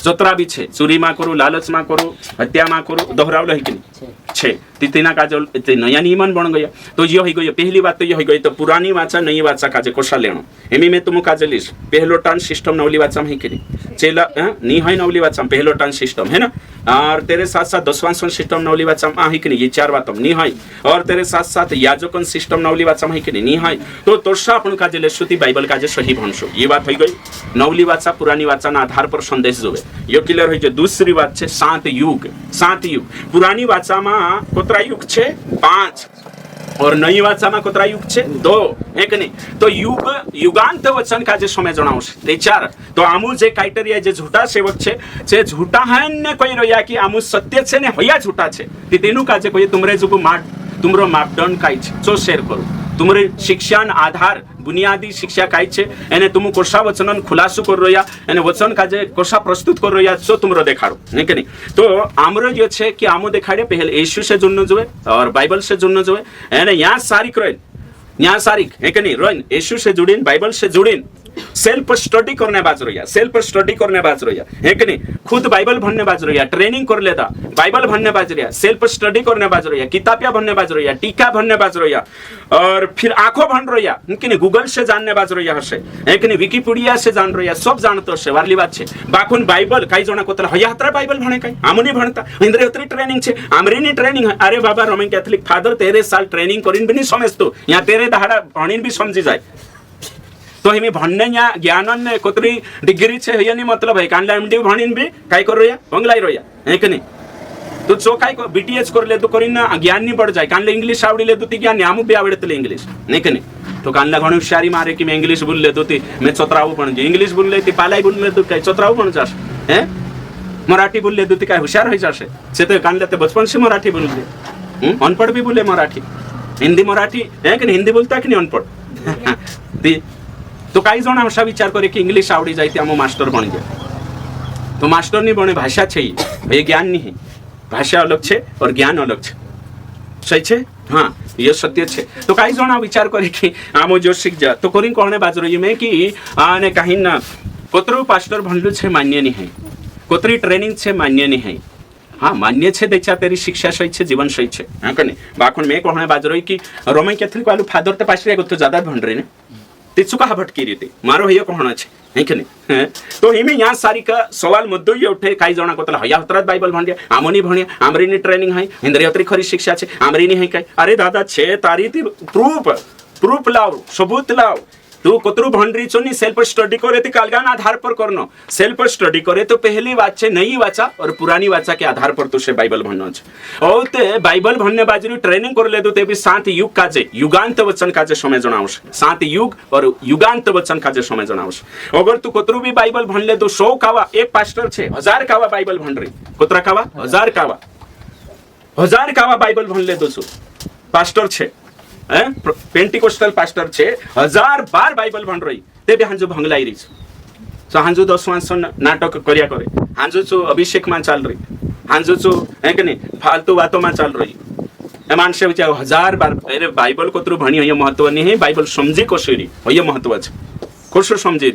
जतरा भी छे चोरी में करू, लालच में करू, हत्या में करू, दोहरावल है कि नहीं छे। तीना का जो नया नियमन बन गया। तो ये हो गई पहली बात। तो ये हो गई तो पुरानी वाचा नई वाचा काजे कोशा लेनो एमी में तुम काजे लिस पहलो टान सिस्टम नवली वाचा में कि चेला नी है नवली वाचा में पहलो टान सिस्टम है ना। और तेरे साथ साथ 10वां सिस्टम नवली वाचा में है कि नहीं, ये 4 बात नी है। और तेरे साथ साथ याजकन सिस्टम नवली वाचा में है कि नहीं है। तो तोरसा अपन काजे लेसुती बाइबल काजे सही भनसो। ये बात हो गई नवली वाचा पुरानी वाचा ना आधार पर संदेश जोवे यो क्लियर हो जाए। दूसरी बात छे 7 युग। 7 युग पुरानी वाचा में कोतरा युग छे 5 और नई वाचा में कोतरा युग छे 2 एक नहीं। तो युग युगांत वचन का जे समय जणावश ते 4। तो आमु जे क्राइटेरिया जे झूठा सेवक छे जे झूठा है ने कोई रोया कि आमु सत्य छे ने होया झूठा छे ते तेनु का जे कोई तुमरे जुगु तुमरो मापदंड काई छे जो शेयर करो तुमरे शिक्षान आधार बुनियादी शिक्षा काई छे एने तुम कोशा वचनन खुलासो कर रोया एने वचन का जे कोशा प्रस्तुत कर रोया सो तुमरो देखाड़ो नहीं कि नहीं। तो आमरो जो छे कि आमो देखाड़े पहले यीशु से जुड़नो जोए और बाइबल से जुड़नो जोए एने यहाँ सारिक रोइन यहाँ सारिक है कि नहीं रोइन यीशु से जुड़ीन बाइबल से जुड़ीन सेल्फ स्टडी करने बाज रहा सेल्फ स्टडी करने बाज रहा है कि नहीं। खुद बाइबल भरने बाज रहा ट्रेनिंग कर लेता बाइबल भरने बाज रहा सेल्फ स्टडी करने बाज रहा किताबिया भरने बाज रहा टीका भरने बाज रहा और फिर आंखों भन रहा कि नहीं गोगल से जानने बाज रहा हसे है कि नहीं विकिपीडिया से जान रहा सब जानते हसे वारली बात छे। बाकुन बाइबल कई जना कोतला हयात्रा बाइबल भणे कई आमुनी भणता इंद्रे उतरी ट्रेनिंग छे आमरेनी ट्रेनिंग है। अरे बाबा रोमन कैथोलिक फादर 13 साल ट्रेनिंग करिन भी नहीं समझतो यहाँ 13 दहाड़ा भणीन भी समझी जाए। तो हिमी भणने या ज्ञानन ने कोतरी डिग्री छे हय नहीं मतलब है कानला एमडी भणीन भी काय कर रोया बंगलाई रोया है कि नहीं। तो चो काय को बीटीएच कर ले तो करिन ना ज्ञान नहीं बढ़ जाए कानले इंग्लिश आवडी ले तो ती ज्ञान आमु बी आवडतले इंग्लिश नहीं कि नहीं। तो कानला घणी हुशारी मारे कि मैं इंग्लिश बोल ले तो ती मैं चतराऊ पण जे इंग्लिश बोल ले ती पालाई बोल ले तो काय चतराऊ पण जास हैं मराठी बोल ले तो ती काय हुशार होई जासे से तो कानला ते बचपन से मराठी बोल ले अनपढ़ भी बोले मराठी हिंदी मराठी है कि हिंदी बोलता कि नहीं अनपढ़। तो कई जन असा विचार करे कि इंग्लिश आवड़ी जाए आम मास्टर बन जाए। तो मास्टर नहीं बने भाषा छे ये ज्ञान नहीं भाषा अलग छे और ज्ञान अलग छे सही छे हाँ ये सत्य छे। तो कई जन विचार करे कि आम जो शिख जा तो करी कहने बाज रही में कि आने कहीं ना कोतरो पास्टर बनलू छे मान्य नहीं है कोतरी ट्रेनिंग छे मान्य नहीं है। हाँ मान्य छे देखा तेरी शिक्षा सही छे जीवन सही छे हाँ कने बाखुन में कहने बाज रही कि रोमन कैथोलिक वालू फादर ते पास्टर तो ज्यादा भण रहे ने चुका भटकी रीते मारो ये कहना है कि नहीं। तो हिमी यहाँ सारी का सवाल मुद्दो ये उठे कई जना को हया हतरात बाइबल भण आमोनी भणिया आमरीनी ट्रेनिंग है इंद्रियत्री खरी शिक्षा छे आमरीनी है कई अरे दादा छे तारी प्रूफ लाओ सबूत लाओ तू कोतरू भंडरी चोनी सेल्फ स्टडी करे तो कालगान आधार पर करनो सेल्फ स्टडी करे तो पहली बात छे नई वाचा और पुरानी वाचा के आधार पर तुसे बाइबल भणनो छे और ते बाइबल भणने बाजरी ट्रेनिंग कर ले तो ते भी 7 युग काजे युगांत वचन काजे समय जणावश 7 युग और युगांत वचन काजे समय जणावश। अगर तू कोतरू भी बाइबल भण ले तो 100 कावा एक पास्टर छे 1000 कावा बाइबल भण रही कोतरा कावा 1000 कावा बाइबल भण ले तो पास्टर छे पेंटिकोस्टल पास्टर छे 1000 बार बाइबल भण रही ते भी हांजो भंगलाई रही सो हांजो 10वां नाटक करिया करे हांजो चो अभिषेक में चल रही हांजो चो है कि नहीं फालतू बातों में चल रही ए मानसे विचार 1000 बार अरे बाइबल कोतरू भणी है महत्व नहीं है बाइबल समझी कोशेरी है महत्व छे कोशो समझी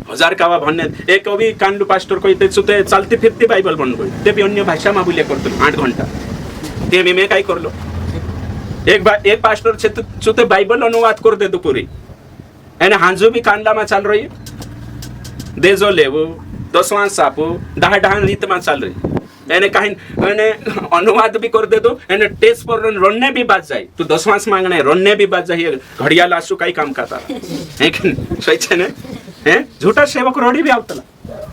1000 कावा भणने एक अभी कांडू पास्टर कहते चुते चलती फिरती बाइबल भण गई ते भी अन्य भाषा में बोलिया करतो 8 घंटा ते मैं काय करलो एक पास्टर छे तो बाइबल अनुवाद कर दे तो पूरी एने हांजो भी कांडला में चल रही देजो लेवो 10वां सापो डहान रीत में चल रही एने कहीं एने अनुवाद भी कर दे दो एने टेस्ट पर रन्ने भी बाज जाए तो 10वां मांगने रन्ने भी बाज जाए घड़िया लासु कई काम खाता है कि सही छे ने हैं झूठा सेवक रोड़ी भी आवतला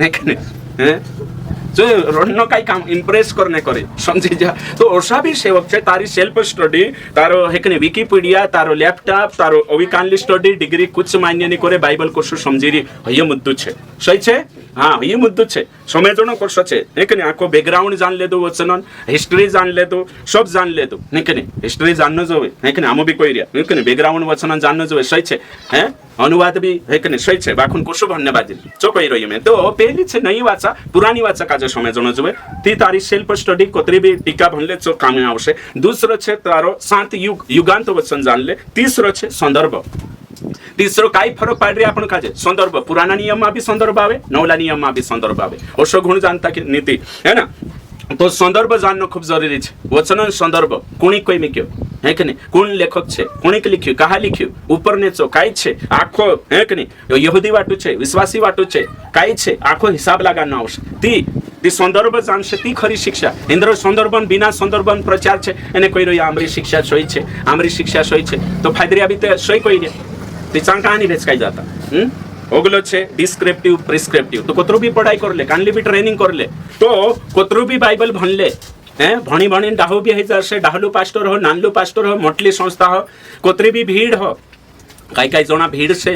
है कि नहीं हैं जो रोडनो काही काम इम्प्रेस करने करे समझी जा तो ओसा भी सेवक छे तारी सेल्फ स्टडी तारो हेकने विकिपीडिया तारो लैपटॉप तारो अविकानली स्टडी डिग्री कुछ मान्य नहीं करे बाइबल कोर्स समझी री ये मुद्दू छे सही छे हाँ ये मुद्दू छे समझणो कोर्स छे हेकने आखो बैकग्राउंड जान ले दो वचनन हिस्ट्री जान ले दो सब जान ले दो हेकने हिस्ट्री जाननो जोवे हेकने आमो भी कोई रिया हेकने बैकग्राउंड वचनन जाननो जोवे सही छे हैं अनुवाद भी हेकने सही छे बाखुन कोर्स धन्यवाद चो कही रही मैं तो पहली छे नई वाचा पुरानी वाचा काजे समझणो जोवे ती तारी सेल्फ स्टडी कोतरी भी टीका भनले चो कामे आवशे दूसरो छे तारो 7 युग युगांत वचन जान ले तीसरो छे संदर्भ तीसरो काही फरक पाड रे आपण काजे संदर्भ पुराना नियम में भी संदर्भ आवे नवला नियम में भी संदर्भ आवे ओशो गुण जानता की नीति है ना तो संदर्भ जानना खूब जरूरी छे वचन संदर्भ कोणी कोई मिक्यो है कि नहीं कोण लेखक छे कोणी के लिख्યું कहा लिख्યું ऊपर ने चो काई छे आखो है कि नहीं यहूदी वाटू छे विश्वासी वाटू छे काई छे आखो हिसाब लगाना आवश्यक ती संदर्भ जानशे ती खरी शिक्षा इंद्र संदर्भन बिना संदर्भन प्रचार छे एने कोई रो आमरी शिक्षा सोई छे आमरी शिक्षा सोई छे तो फायदरिया भी ते सोई कोई रे ती चांग कहानी भेचकाई जाता ओगलो छे डिस्क्रिप्टिव प्रिस्क्रिप्टिव तो कोतरो भी पढ़ाई कर ले कानली भी ट्रेनिंग कर ले तो कोतरो भी बाइबल भन ले हैं भणी भणी डाहू भी है जैसे डाहलू पास्टर हो नानलू पास्टर हो मोटली संस्था हो कोतरी भी भीड़ हो कई कई जना भीड़ से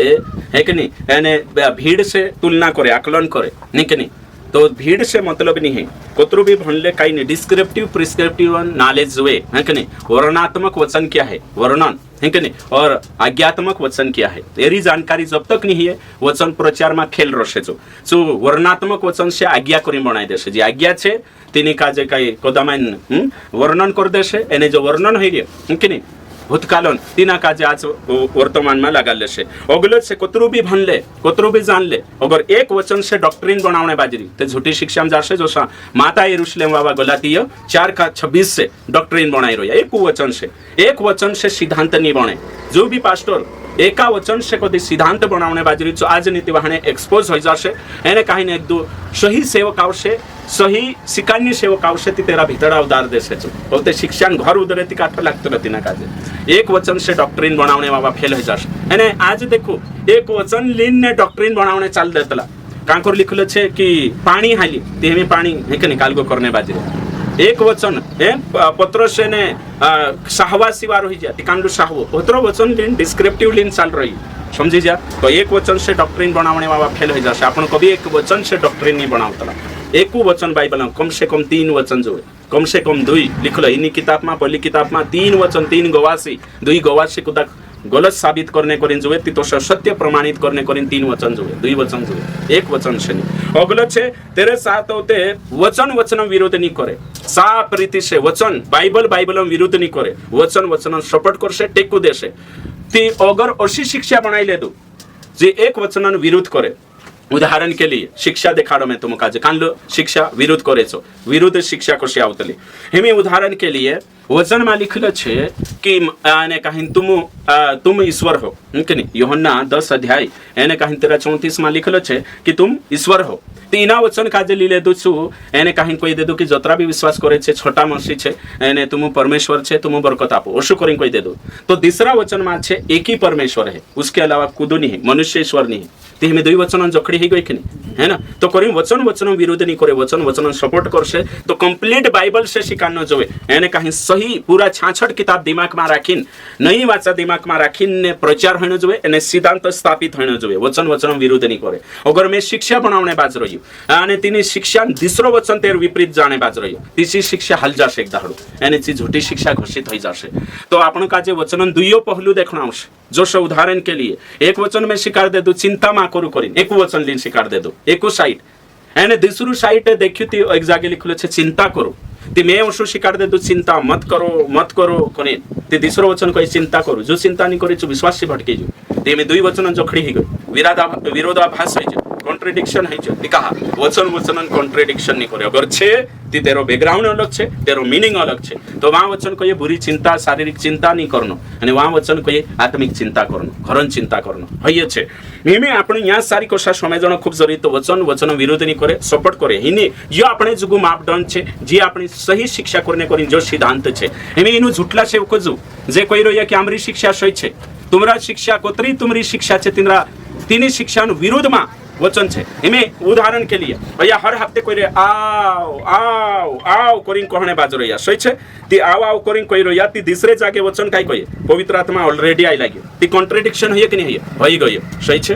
है कि नहीं यानी भीड़ से तुलना करे आकलन करे नहीं कि नहीं तो भीड़ से मतलब नहीं है कोतरो भी भनले कई नहीं डिस्क्रिप्टिव प्रिस्क्रिप्टिव नॉलेज वे है कि नहीं वर्णनात्मक वचन क्या है वर्णन है कि नहीं और आज्ञात्मक वचन क्या है तेरी जानकारी जब तक नहीं है वचन प्रचार में खेल रहे जो वर्णनात्मक वचन से आज्ञा करी बनाई देशे जी आज्ञा छे तेनी काजे कई कोदामाइन वर्णन कर देशे एने जो वर्णन है कि नहीं भूतकालन तीना काजे आज वर्तमान में लगा लेशे अगलो से कोतरू भी भनले कोतरू भी जान ले अगर एक वचन से डॉक्ट्रिन बनावने बाजरी तो झूठी शिक्षा में जाशे जो माता यरूशलेम बाबा गलातीय 4:26 से डॉक्ट्रिन बनाई रही एक वचन से सिद्धांत नहीं बने जो भी पास्टर एका वचन से कदी सिद्धांत बनावने बाजरी जो आज नीति वाहने एक्सपोज हो जाशे एने कहीं ने एक दो सही सेवक आवशे सही सिकान्य सेवक आवशे ती तेरा भीतरा उदार देशे छो ते शिक्षण घर उधरे ती काठ लागतो नथी ना काजे एक वचन से डॉक्ट्रिन बनावने बाबा फेल हो जाशे एने आज देखो एक वचन लीन ने डॉक्ट्रिन बनावने चाल देतला कांकोर लिखलो छे कि पानी हाली ते में पानी है के निकाल गो करने बाजरे एक वचन पत्रस ने सहवासी वार होई जा तिकांडू साहव पत्र वचन लीन डिस्क्रिप्टिव लीन चाल रही समझी जा तो एक वचन से डॉक्ट्रिन बनावने बाबा फेल हो जाशे आपण कभी एक वचन से डॉक्ट्रिन नहीं बनावतला एक वचन बाइबल में कम से कम 3 वचन जो कम से कम 2 लिख लो इन्हीं किताब में पहली किताब में 3 वचन 3 गवासी 2 गवासी को गलत साबित करने करिन जो तो सत्य प्रमाणित करने करिन 3 वचन जो 2 वचन जो एक वचन से नहीं अगला छे तेरे साथ होते वचन वचन विरोध नहीं करे साफ रीति से वचन बाइबल बाइबल में विरोध नहीं करे वचन वचन सपोर्ट कर से टेको देशे ती अगर अशी शिक्षा बनाई ले दो जे एक वचन विरोध करे उदाहरण के लिए शिक्षा देखाड़ो मैं तुमका जे कान लो शिक्षा विरोध करे छो विरुद्ध शिक्षा कशी आवतली हेमी उदाहरण के लिए वचन में लिखलो छे कि आने कहीं तुम ईश्वर हो कि नहीं यूहन्ना 10 अध्याय एने कहीं 34 में लिखलो छे कि तुम ईश्वर हो तीना वचन काजे लीले दो छु एने कहीं कोई दे दो कि जतरा भी विश्वास करे छे छोटा मसीह छे एने तुम परमेश्वर छे तुम बरकत आपो ओशो करिन कोई दे दो तो तीसरा वचन में छे एक ही परमेश्वर है उसके अलावा कुदो नहीं है मनुष्य ईश्वर नहीं है ती में 2 वचन जखड़ी ही गई कि नहीं है ना तो करी वचन वचन विरोध नहीं करे वचन वचन सपोर्ट कर से तो कंप्लीट बाइबल से शिकानो जोए एने कहीं सही पूरा 66 किताब दिमाग में राखीन नहीं वाचा दिमाग में राखीन ने प्रचार होने जोए एने सिद्धांत स्थापित होने जोए वचन वचन विरोध नहीं करे अगर मैं शिक्षा बनावने बाज रही आने तिनी शिक्षा दूसरो वचन तेर विपरीत जाने बाज रही तीसरी शिक्षा हल जाशे एक दाड़ो एने ची झूठी शिक्षा घोषित हो जाशे तो आपण का जे वचन दुइयो पहलू देखना आवश्यक जो से उदाहरण के लिए एक वचन में शिकार दे दो चिंता मा करू करिन एक वचन लीन शिकार दे दो एको साइड एने दूसरू साइड देखियो ती एक जागे लिखलो छे चिंता करो ती मैं ओशो शिकार दे दो चिंता मत करो कोने ती दूसरो वचन कोई चिंता करो जो चिंता नहीं करे जो विश्वास से भटके जो ते में 2 वचन जोखड़ी ही गई विरोधाभास है जो कॉन्ट्रडिक्शन है जो कहा वचन वचन कॉन्ट्रडिक्शन नहीं करे अगर छे ती तेरो बैकग्राउंड अलग छे तेरो मीनिंग अलग छे तो वहां वचन को ये बुरी चिंता शारीरिक चिंता नहीं करनो અને वहां वचन को ये आत्मिक चिंता करनो घरन चिंता करनो हय छे नेहमी आपण या सारी कोशा समजणं खूप जरूरी तो वचन वचन विरोध नहीं करे सपोर्ट करे हिने जो આપણે जुगु मापदंड छे जे આપણે सही शिक्षा करने करिन जो सिद्धांत छे एमे इनु झूठला सेवक जो जे कोई रोया कि आमरी शिक्षा सही छे तुमरा शिक्षा कोतरी तुमरी शिक्षा छे तिनरा तीनी शिक्षा नु विरोध में वचन छे इमे उदाहरण के लिए भैया हर हफ्ते कोई रे आओ आओ आओ कोरिंग कहणे बाजरो या सही छे ती आओ आओ कोरिंग कोई रोया ती दूसरे जाके वचन काई कोई पवित्र आत्मा ऑलरेडी आई लागे ती कॉन्ट्रडिक्शन होय कि नहीं होय गयो सही छे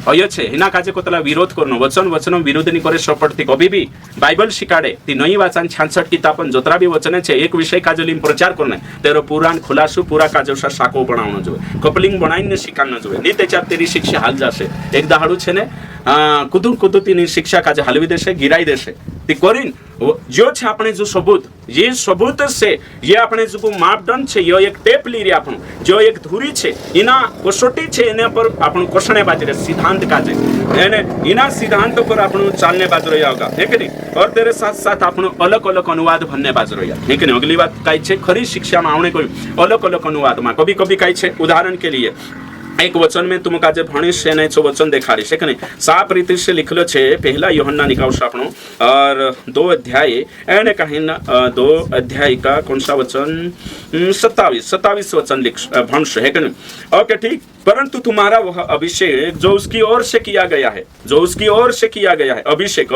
होय छे हिना काजे कोतला विरोध करनो वचन वचन विरोध नहीं करे सपोर्ट थी कभी भी बाइबल शिकाडे ती नई वाचन 66 किताबन जोतरा भी वचन छे एक विषय काजलिम प्रचार करने तेरो पुराण खुलासू पूरा काजोसा साको बनावनो जोए कपलिंग बनाईने शिकानो जोए नी त्याच्यात तेरी शिक्षा हाल जाशे एक दाहाडू छे ने कुदू तीनी शिक्षा काजे हलवी देशे गिराई देशे ती करीन जो छे આપણે जो सबूत ये सबूत से ये આપણે जो मापदंड छे यो एक टेप ली रे आपण जो एक धुरी छे इना कसोटी छे एने पर आपण कोसणे बाजरे सिद्धांत काजे एने इना सिद्धांत पर आपण चालने बाजरो होगा है कि नहीं और तेरे साथ साथ आपण अलग अलग अनुवाद भन्ने बाजरो है कि नहीं अगली बात काई छे खरी शिक्षा में आवणे कोई अलग अलग अनुवाद में कभी कभी काई छे उदाहरण के लिए एक वचन में तुम काजे भणीश ने छो वचन देखाड़ी से कने साफ रीति से लिखलो छे पहला यूहन्ना निकाउस आपनो और 2 अध्याय एने कहिन 2 अध्याय का कौन सा वचन 27 वचन लिख भंश है कने ओके ठीक परंतु तुम्हारा वह अभिषेक जो उसकी ओर से किया गया है जो उसकी ओर से किया गया है अभिषेक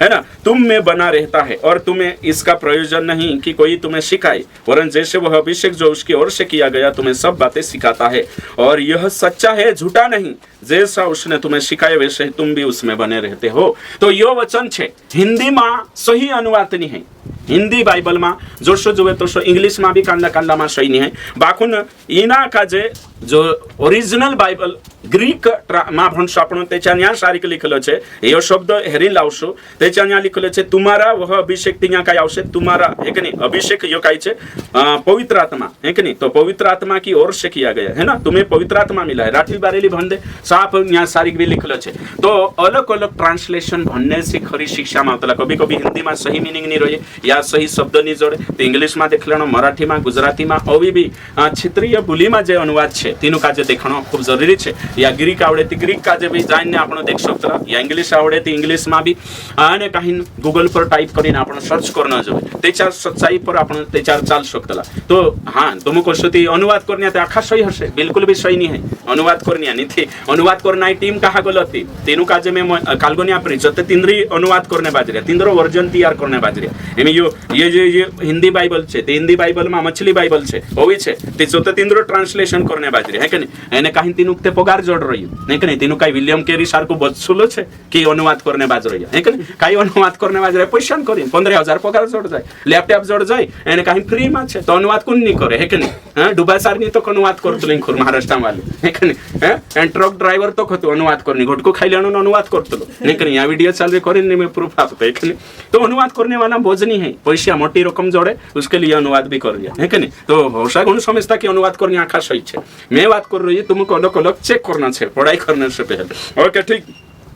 है ना तुम में बना रहता है और तुम्हें इसका प्रयोजन नहीं कि कोई तुम्हें सिखाए वरन जैसे वह अभिषेक जो उसकी ओर से किया गया तुम्हें सब बातें सिखाता है और यह सच्चा है झूठा नहीं जैसा उसने तुम्हें सिखाया वैसे तुम भी उसमें बने रहते हो तो यो वचन छे हिंदी में सही अनुवाद नहीं है हिंदी बाइबल में जोशो जुए तो इंग्लिश में भी कांदा में सही नहीं है बाकुन इना का जो ओरिजिनल बाइबल ग्रीक मा भणशो आपण त्याच्या न्या सारिक लिखलो छे यो शब्द हेरी लावशो त्याच्या न्या लिखलो छे तुम्हारा वह अभिषेक तिया काय आवशे तुम्हारा है कि नहीं अभिषेक यो काय छे पवित्र आत्मा है कि नहीं तो पवित्र आत्मा की ओर से किया गया है ना तुम्हें पवित्र आत्मा मिला है राठी बारेली भंदे साफ न्या सारिक भी लिखलो छे तो अलग अलग ट्रांसलेशन भन्ने से खरी शिक्षा में मतलब कभी कभी हिंदी में सही मीनिंग नहीं रहे या सही शब्द नहीं जोड़े तो इंग्लिश में देख लेनो मराठी में गुजराती में अभी भी क्षेत्रीय बोली में जो अनुवाद छे तीनों का जो देखना खूब जरूरी छे या ग्रीक आवड़े ती ग्रीक का भी जाने आपण देख सकता या इंग्लिश आवड़े ती इंग्लिश में भी आने कहीं गूगल पर टाइप करीने आपण सर्च करना जो त्याच्या सच्चाई पर आपण त्याच्यावर चाल शकतला तो हाँ तुम कसो ती अनुवाद करण्या ते आखा सही हसे बिल्कुल भी सही नहीं है अनुवाद करण्या नहीं थी अनुवाद करना टीम कहा गलती तीनों का जे में कालगोनी आपरी जते तिंद्री अनुवाद करने बाजरे तिंद्रो वर्जन तैयार करने बाजरे एमे ये हिंदी बाइबल छे ते हिंदी बाइबल में मछली बाइबल छे ओवी छे ते जते तिंद्रो ट्रांसलेशन करने बाजरे है कि नहीं एने कहीं तीनों ते पगार जोड़ रही नहीं कि नहीं तीनों काई विलियम केरी सार को बदसुलो छे कि अनुवाद करने बाज रही है कि नहीं काई अनुवाद करने बाज रहे पैसा करी 15,000 पगार जोड़ जाए लैपटॉप जोड़ जाए एने कहीं फ्री में छे तो अनुवाद कौन नहीं करे है कि नहीं हां डुबा सार नहीं तो अनुवाद करतो नहीं खुर महाराष्ट्र वाले है कि नहीं हैं ट्रक ड्राइवर तो खतो अनुवाद करनी घोटको खाई लेनो अनुवाद करतो नहीं कि नहीं या वीडियो चल रही करी नहीं मैं प्रूफ आपको है कि नहीं तो अनुवाद करने वाला बोझ नहीं है पैसा मोटी रकम जोड़े उसके लिए अनुवाद भी कर लिया है कि नहीं तो होशा गुण समझता कि अनुवाद करनी आखा सही है मैं बात कर रही हूँ तुमको अलग अलग चेक करना है पढ़ाई करने से पहले ओके ठीक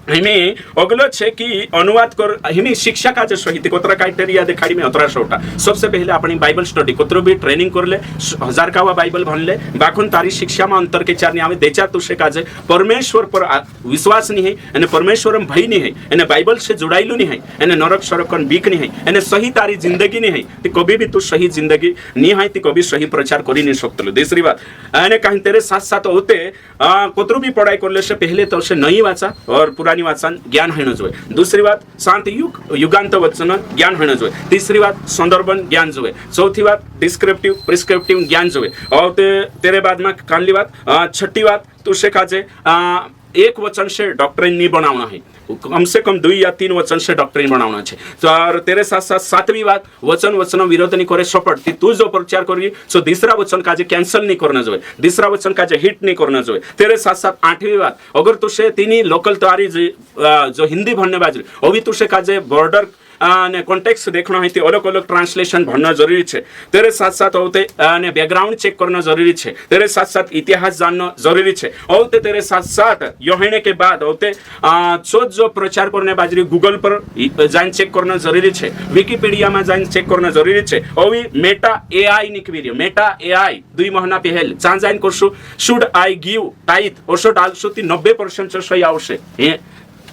हिमी अगलो छे कि अनुवाद कर हिमी शिक्षा का जो सही कोतरा क्राइटेरिया देखाड़ी में 1800टा सबसे पहले अपनी बाइबल स्टडी कोतरो भी ट्रेनिंग कर ले 1000 का बाइबल भन ले बाकुन तारी शिक्षा में अंतर के चार नहीं आवे देचा तुसे काजे परमेश्वर पर विश्वास नहीं है एने परमेश्वर में भय नहीं है एने बाइबल से जुड़ाइलू नहीं है एने नरक सरकन बीक नहीं है एने सही तारी जिंदगी नहीं है ती कभी भी तू सही जिंदगी नहीं है ती कभी सही प्रचार करी नहीं सकतलो दूसरी बात एने कहीं तेरे साथ साथ होते कोतरो भी पढ़ाई कर ले से पहले तो उसे नहीं वाचा और पूरा वाचन ज्ञान होना चाहिए दूसरी बात शांति युगांत वचन ज्ञान होना चाहिए तीसरी बात संदर्भन ज्ञान जो है चौथी बात डिस्क्रिप्टिव प्रिस्क्रिप्टिव ज्ञान जो है और तेरे बाद में कानली बात छठी बात तुझसे काजे एक वचन से डॉक्ट्रिन नहीं बनाना है कम से कम 2 या 3 वचन से डॉक्ट्रिन बनाना है तो और तेरे साथ साथ 7वीं बात वचन विरोध नहीं करे सपोर्ट तू जो प्रचार करी सो दूसरा वचन का जे कैंसिल नहीं करना जो दूसरा वचन का जे हिट नहीं करना जो तेरे साथ साथ 8वीं बात अगर तुझे तीन लोकल तैयारी जो हिंदी भरने बाजरी वो भी तुझे का जे बॉर्डर ने कॉन्टेक्स्ट देखना है अलग अलग ट्रांसलेशन भरना जरूरी है तेरे साथ साथ होते ने बैकग्राउंड चेक करना जरूरी है तेरे साथ साथ इतिहास जानना जरूरी है और तेरे साथ साथ योहने के बाद होते जो प्रचार करने बाजरी गूगल पर जाइन चेक करना जरूरी है विकिपीडिया में जाइन चेक करना जरूरी है और भी मेटा AI निकवी मेटा AI 2 महीना पहले जहाँ जाइन करशु शुड आई गिव टाइथ और डालशु 90% सही आवश्यक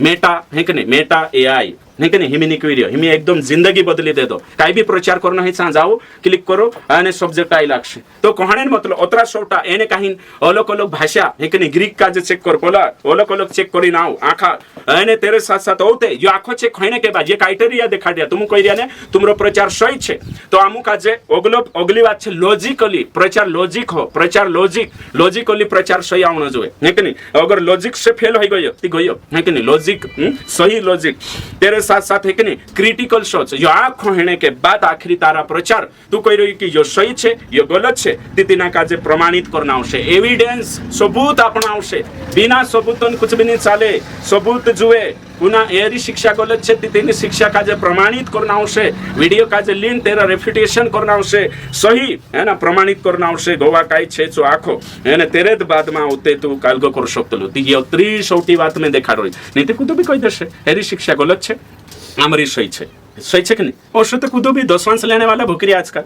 मेटा है कि नहीं मेटा AI नहीं कि नहीं हिमी निकवी हिमी एकदम जिंदगी बदली दे दो काई भी प्रचार करना है चा जाओ क्लिक करो आने सब्जेक्ट आई लागसे तो कहणे मतलब ओतरा सोटा एने काहीन अलग अलग भाषा है कि नहीं ग्रीक का जे चेक कर पोला अलग अलग चेक करी नाओ आखा एने तेरे साथ साथ होते जो आखो चेक होने के बाद ये क्राइटेरिया देखा दिया तुम कह दिया ने तुमरो प्रचार सही छे तो आमु का जे अगली बात छे लॉजिकली प्रचार लॉजिक हो प्रचार लॉजिकली प्रचार सही आवनो जोए है कि नहीं अगर लॉजिक से फेल हो गयो ती गयो है कि नहीं लॉजिक सही लॉजिक तेरे साथ साथ है कि नहीं क्रिटिकल सोच जो आँखों हेने के बाद आखिरी तारा प्रचार तू कह रही कि जो सही छे यो गलत छे तिना का जे प्रमाणित करना आवशे एविडेंस सबूत अपना आवशे बिना सबूत कुछ भी नहीं चाले सबूत जुए पुनः एरी शिक्षा गलत छे तिनी शिक्षा का जे प्रमाणित करना आवशे वीडियो का जे लिंक तेरा रेफ्युटेशन करना आवशे सही है ना प्रमाणित करना आवशे गोवा काई छे जो आखो है तेरे बाद में होते तू कालगो कर शकतलो ती ये 30 बात में देखा रही नहीं तो कुछ भी कही देशे एरी शिक्षा गलत छे आमरी सही छे कि नहीं और तो कुछ भी दशवांश लेने वाला भूकरी आजकल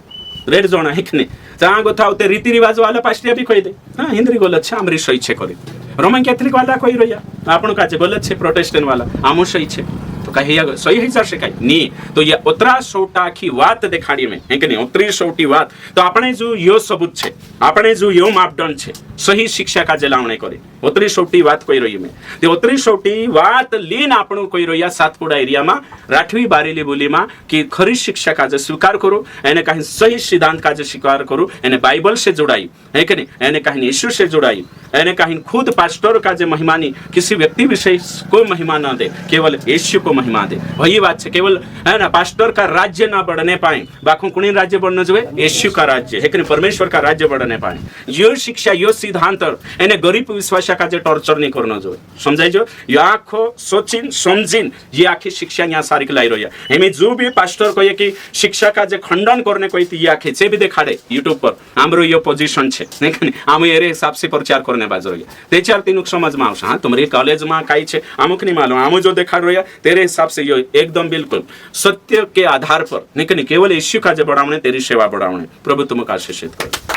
रेड जोन है कि नहीं जहाँ गोथा होते रीति रिवाज वाला पास्टिया भी कही दे हाँ हिंदी गलत छे आमरी सही छे करी रोमन कैथलिक वाला कही रही आपण का गलत छे प्रोटेस्टेंट वाला आमो सही छे तो कहीं सही है सर शिकाय नहीं तो ये उतरा सोटा की बात देखाड़ी में है कि नहीं उतरी सोटी बात तो आपने जो यो सबूत छे आपने जो यो मापदंड छे सही शिक्षा का जलावणे करे उतरी सोटी बात कोई रही में ते उतरी सोटी बात लीन आपणो कोई रही सातपुड़ा एरिया में राठवी बारेली बोली में कि खरी शिक्षा का जो स्वीकार करो एने कहीं सही सिद्धांत का जो स्वीकार करो एने बाइबल से जुड़ाई है कि नहीं एने कहीं यीशु से जुड़ाई एने कहीं खुद पास्टर का जो महिमानी किसी व्यक्ति विशेष को महिमा न दे केवल यीशु को महिमा दे वही बात है केवल है ना पास्टर का राज्य ना बढ़ने पाए बाकी कुणी राज्य बढ़ना जो है यीशु का राज्य है कि परमेश्वर का राज्य बढ़ने पाए यो शिक्षा यो सिद्धांत एने गरीब विश्वास का जो टॉर्चर नहीं करना जो समझाई जो यो आखो सोचिन समझिन ये आखी शिक्षा यहाँ सारी लाई रही है हमें जो भी पास्टर कहे कि शिक्षा का जो खंडन करने कोई ये आखे से भी देखाड़े यूट्यूब पर आमरो यो पोजिशन है आम एरे हिसाब से प्रचार करने बाजू रही ते चार तीन समझ में आवशे हाँ तुम्हारी कॉलेज में कई है अमुक नहीं मालूम आमु जो देखाड़ रही तेरे हिसाब से यो एकदम बिल्कुल सत्य के आधार पर नहीं केवल यीशु का जो बढ़ावने तेरी सेवा बढ़ावने प्रभु तुमको आशीषित करे।